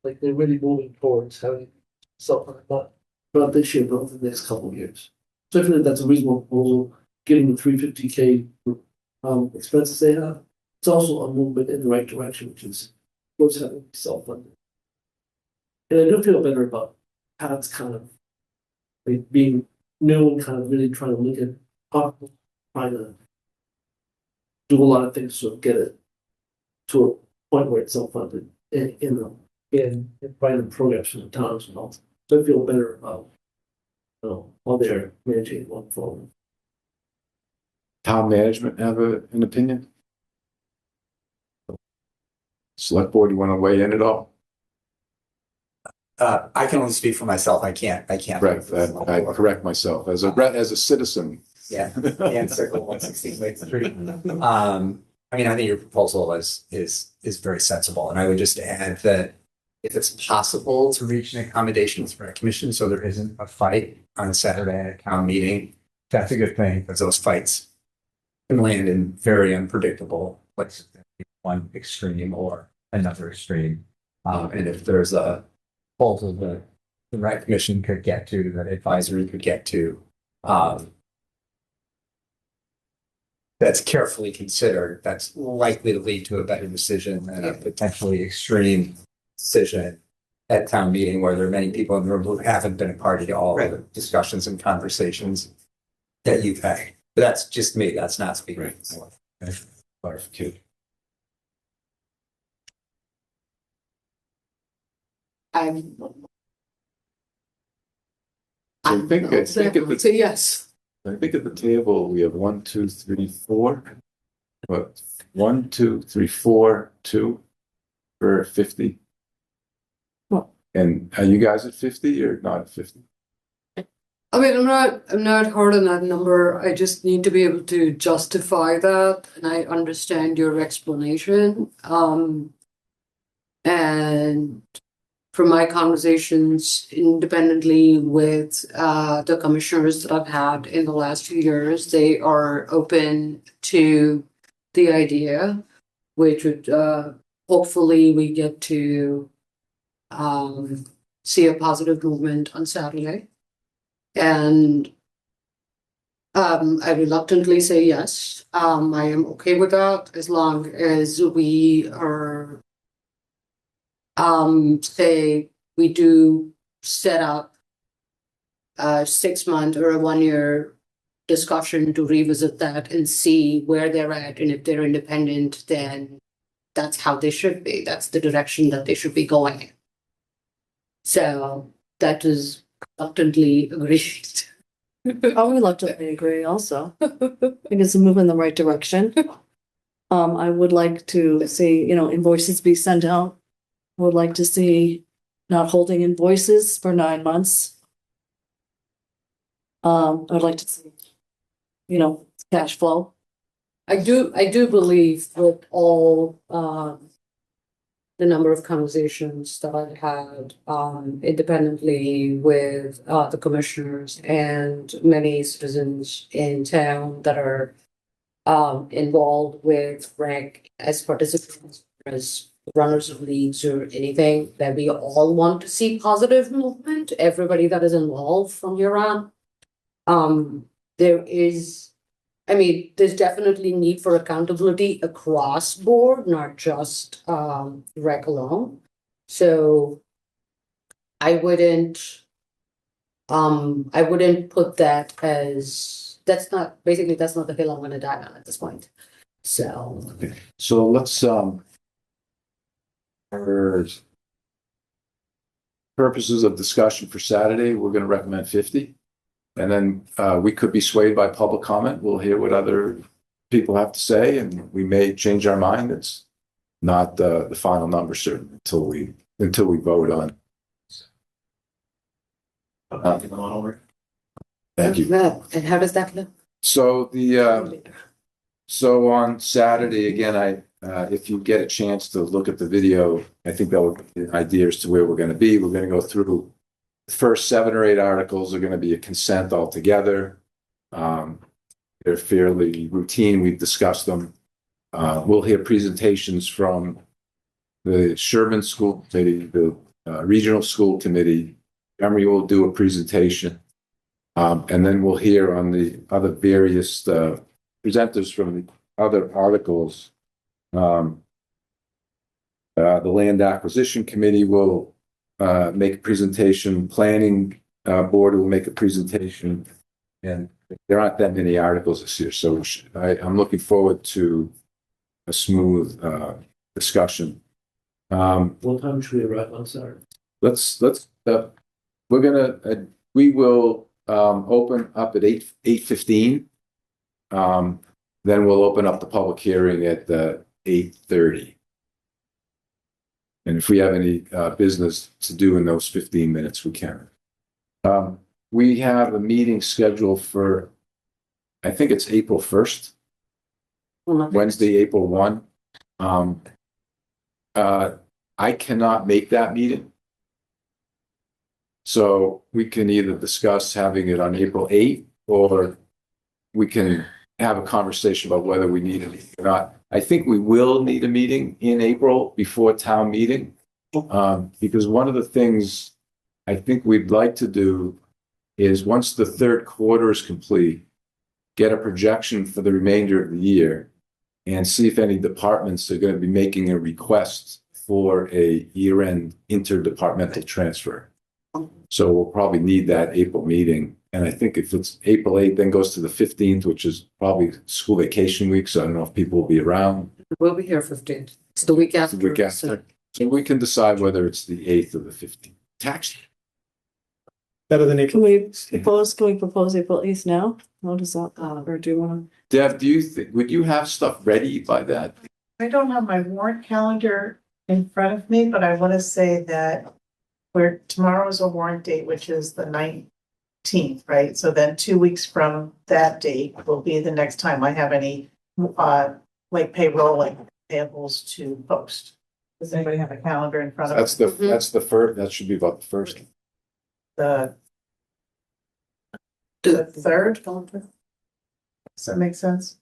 like they're really moving towards having self-funded, not this year, but over the next couple of years. So I feel like that's a reasonable proposal, getting the $350K expenses they have. It's also a movement in the right direction, which is towards having self-funded. And I do feel better about Pat's kind of like being new and kind of really trying to look at trying to do a lot of things to get it to a point where it's self-funded in finding programs from the towns and all. So I feel better about how they're managing going forward. Town management have an opinion? Select board, you want to weigh in at all? I can only speak for myself. I can't. Right, I correct myself as a citizen. Yeah, and circle 116 Lake Street. I mean, I think your proposal is very sensible, and I would just add that if it's possible to reach an accommodation with the commission, so there isn't a fight on Saturday at a town meeting, that's a good thing because those fights can land in very unpredictable places, one extreme or another extreme. And if there's a both of the right commission could get to, that advisory could get to, that's carefully considered, that's likely to lead to a better decision than a potentially extreme decision at town meeting where there are many people in the room who haven't been a party to all the discussions and conversations that you've had. But that's just me, that's not speaking. Clarification. I think at the, yes. I think at the table, we have 1, 2, 3, 4. But 1, 2, 3, 4, 2 for 50. Well, and are you guys at 50 or not at 50? I mean, I'm not hard on that number. I just need to be able to justify that, and I understand your explanation. And from my conversations independently with the commissioners that I've had in the last few years, they are open to the idea, which would hopefully we get to see a positive movement on Saturday. And I reluctantly say yes. I am okay with that as long as we are say we do set up a 6-month or a 1-year discussion to revisit that and see where they're at, and if they're independent, then that's how they should be. That's the direction that they should be going in. So that is reluctantly agreed. I reluctantly agree also. I think it's a move in the right direction. I would like to see, invoices be sent out. Would like to see not holding invoices for 9 months. I'd like to see, cash flow. I do believe with all, the number of conversations that I've had, independently with, the commissioners and many citizens in town that are, involved with rec as participants, as runners of leagues or anything, that we all want to see positive movement, everybody that is involved from here on. There is, I mean, there's definitely need for accountability across board, not just rec alone. So I wouldn't put that as, that's not the hill I'm gonna die on at this point. So So let's, for purposes of discussion for Saturday, we're gonna recommend 50. And then we could be swayed by public comment. We'll hear what other people have to say, and we may change our mind. It's not the final number certain until we vote on. Thank you. and how does that look? So so on Saturday, again, if you get a chance to look at the video, I think that will give you an idea as to where we're gonna be. We're gonna go through the first 7 or 8 articles are gonna be a consent altogether. They're fairly routine. We've discussed them. We'll hear presentations from the Sherborn School Committee, the Regional School Committee. Emory will do a presentation. And then we'll hear on the other various presenters from the other articles. The Land Acquisition Committee will make a presentation. Planning Board will make a presentation. And there aren't that many articles this year, so I'm looking forward to a smooth discussion. What time should we arrive on Saturday? We will open up at 8:15. Then we'll open up the public hearing at 8:30. And if we have any business to do in those 15 minutes, we can. We have a meeting scheduled for, I think it's April 1st, Wednesday, April 1. I cannot make that meeting. So we can either discuss having it on April 8th, or we can have a conversation about whether we need a meeting or not. I think we will need a meeting in April before town meeting. Because one of the things I think we'd like to do is, once the third quarter is complete, get a projection for the remainder of the year and see if any departments are going to be making a request for a year-end interdepartmental transfer. So we'll probably need that April meeting. And I think if it's April 8th, then goes to the 15th, which is probably school vacation week. So I don't know if people will be around. We'll be here 15th. It's the week after. The week after. So we can decide whether it's the 8th or the 15th. Tax. Better than Can we propose April 8th now? How does that, or do you want Deb, would you have stuff ready by that? I don't have my warrant calendar in front of me, but I want to say that tomorrow's a warrant date, which is the 19th, right? So then 2 weeks from that date will be the next time I have any, like payroll and payables to post. Does anybody have a calendar in front of them? That's the first, that should be about the first. The third? Does that make sense?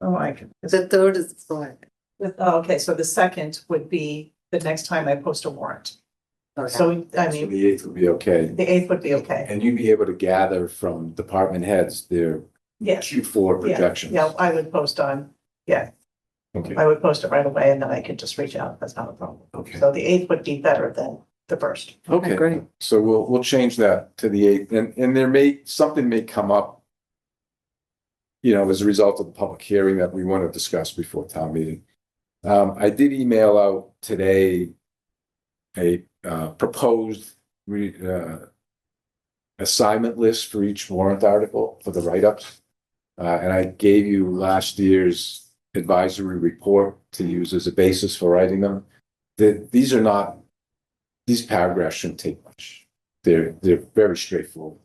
Oh, I can. The third is Friday. Okay, so the second would be the next time I post a warrant. Okay. So, I So mean, the 8th would be okay. the 8th would be okay. And you'd be able to gather from department heads their Yeah. Q4 projections. Yeah, I would post on, Okay. I would post it right away and then I could just reach out. That's not a problem. Okay. So the 8th would be better than the first. Okay, great. So we'll change that to the 8th, and something may come up, as a result of the public hearing that we want to discuss before town meeting. I did email out today a proposed assignment list for each warrant article for the write-ups. And I gave you last year's advisory report to use as a basis for writing them. These paragraphs shouldn't take much. They're very straightforward.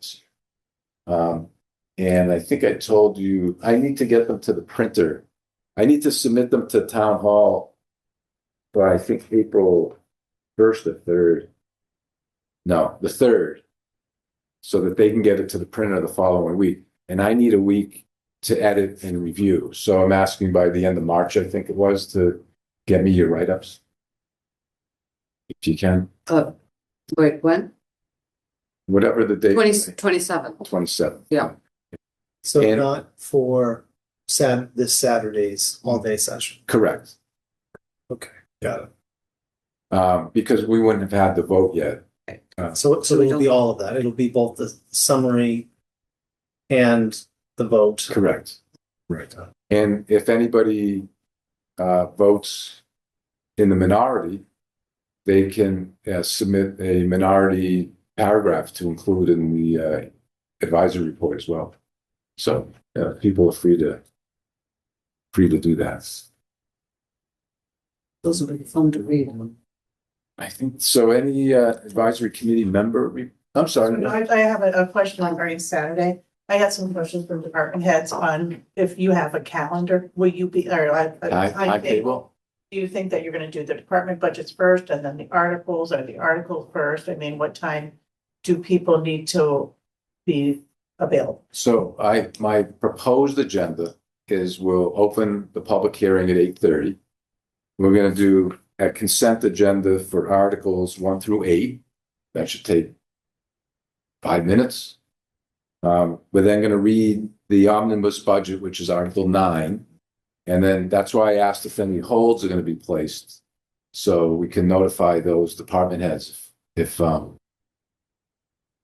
And I think I told you, I need to get them to the printer. I need to submit them to town hall by, I think, April 1st or 3rd. No, the 3rd, so that they can get it to the printer the following week. And I need a week to edit and review. So I'm asking by the end of March, I think it was, to get me your write-ups. If you can, Wait, when? whatever the date. 27. 27th. Yeah. So And- not for this Saturday's all-day session. Correct. Okay, got it. Because we wouldn't have had the vote yet. So it'll be all of that. It'll be both the summary and the vote. Correct. Right. And if anybody votes in the minority, they can submit a minority paragraph to include in the advisory report as well. So people are free to do that. Those will be fun to read. I think so. Any advisory committee member? I'm sorry. I have a question regarding Saturday. I had some questions from department heads on if you have a calendar, will you be, or a Timetable? do you think that you're gonna do the department budgets first and then the articles, or the articles first? I mean, what time do people need to be available? So my proposed agenda is we'll open the public hearing at 8:30. We're gonna do a consent agenda for articles 1 through 8. That should take 5 minutes. We're then gonna read the omnibus budget, which is Article 9. And then that's why I asked if any holds are gonna be placed. So we can notify those department heads if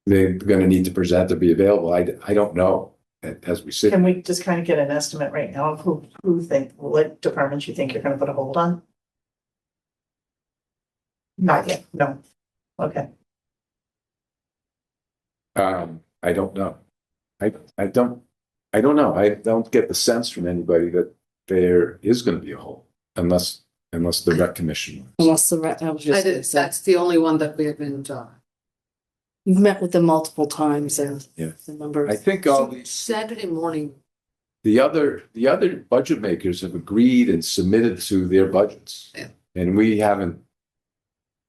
they're gonna need to present or be available. I don't know as we sit. Can we just kind of get an estimate right now of what departments you think you're gonna put a hold on? Not yet, no. Okay. I don't know. I don't know. I don't get the sense from anybody that there is gonna be a hole unless the rec commission. Unless the, I was just gonna say, That's the only one that we haven't, you've met with them multiple times and Yeah. the members. I think all these, Saturday morning. the other budget makers have agreed and submitted to their budgets. Yeah. And we haven't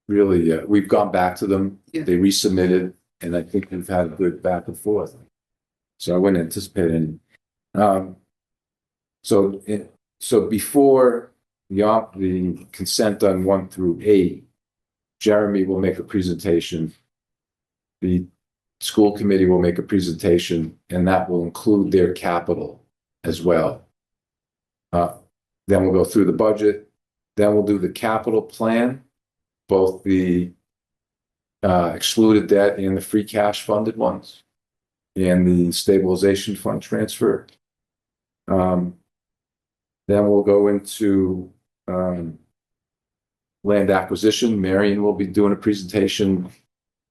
really, we've gone back to them. Yeah. They resubmitted, and I think we've had a good back and forth. So I wouldn't anticipate any. So before the consent on 1 through 8, Jeremy will make a presentation. The school committee will make a presentation, and that will include their capital as well. Then we'll go through the budget. Then we'll do the capital plan, both the excluded debt and the free cash funded ones, and the stabilization fund transfer. Then we'll go into land acquisition. Marion will be doing a presentation.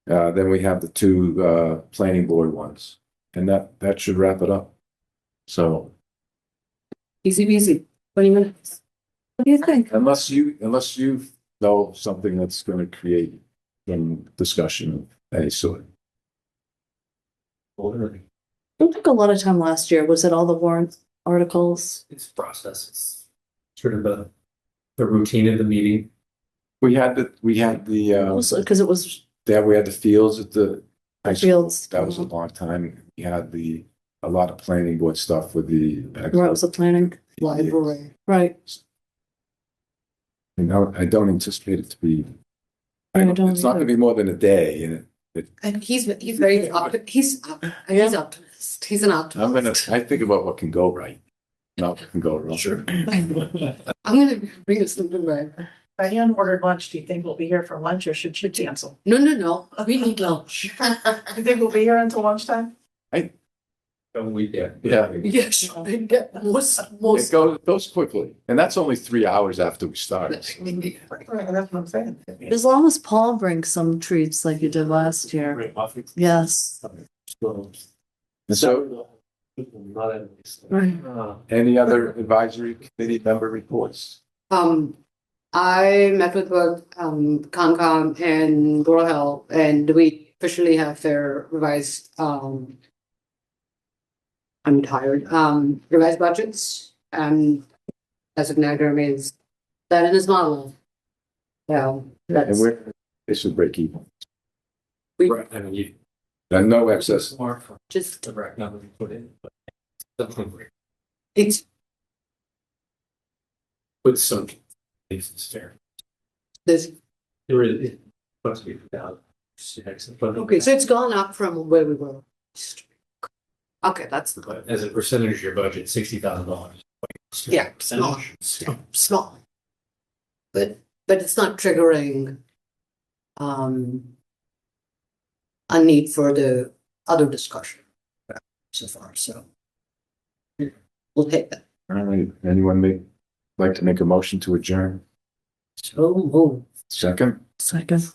Then we have the 2 planning board ones, and that should wrap it up. So Easy peasy, 20 minutes. What do you think? unless you know something that's going to create some discussion of any sort. It took a lot of time last year. Was it all the warrant articles? It's process. It's sort of the routine of the meeting. We had the Because it was we had the fields at the high school. fields. That was a long time. We had a lot of planning board stuff with the. Right, it was the planning. Library. Right. I don't anticipate it to be. I don't It's not going to be more than a day, and And he's very, he's optimist. He's an optimist. I think about what can go right, not what can go wrong. Sure. I'm gonna bring us something back. Diane ordered lunch. Do you think we'll be here for lunch, or should she cancel? No. We need lunch. You think we'll be here until lunchtime? Yeah. Yes, It goes quickly, and that's only 3 hours after we start. That's what I'm saying. As long as Paul brings some treats like you did last year. Yes. So, Right. any other advisory committee member reports? I met with both Concom and Borough Health, and we officially have their revised I'm tired. Revised budgets, designate remains that in his model. So And that's, they should break even. Right, I mean, you. And no excess. More for just, the correct number you put in, but. Definitely. it's, With some, it's fair. this, There is, supposed to be without. okay, so it's gone up from where we were. Okay, that's the, But as a percentage of your budget, $60,000. yeah, small, small. But it's not triggering a need for the other discussion so far, so we'll take that. All right, anyone like to make a motion to adjourn? So move. Second, Second.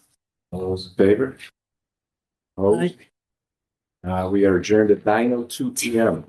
all those in favor? Oh, we are adjourned at 9:02 PM.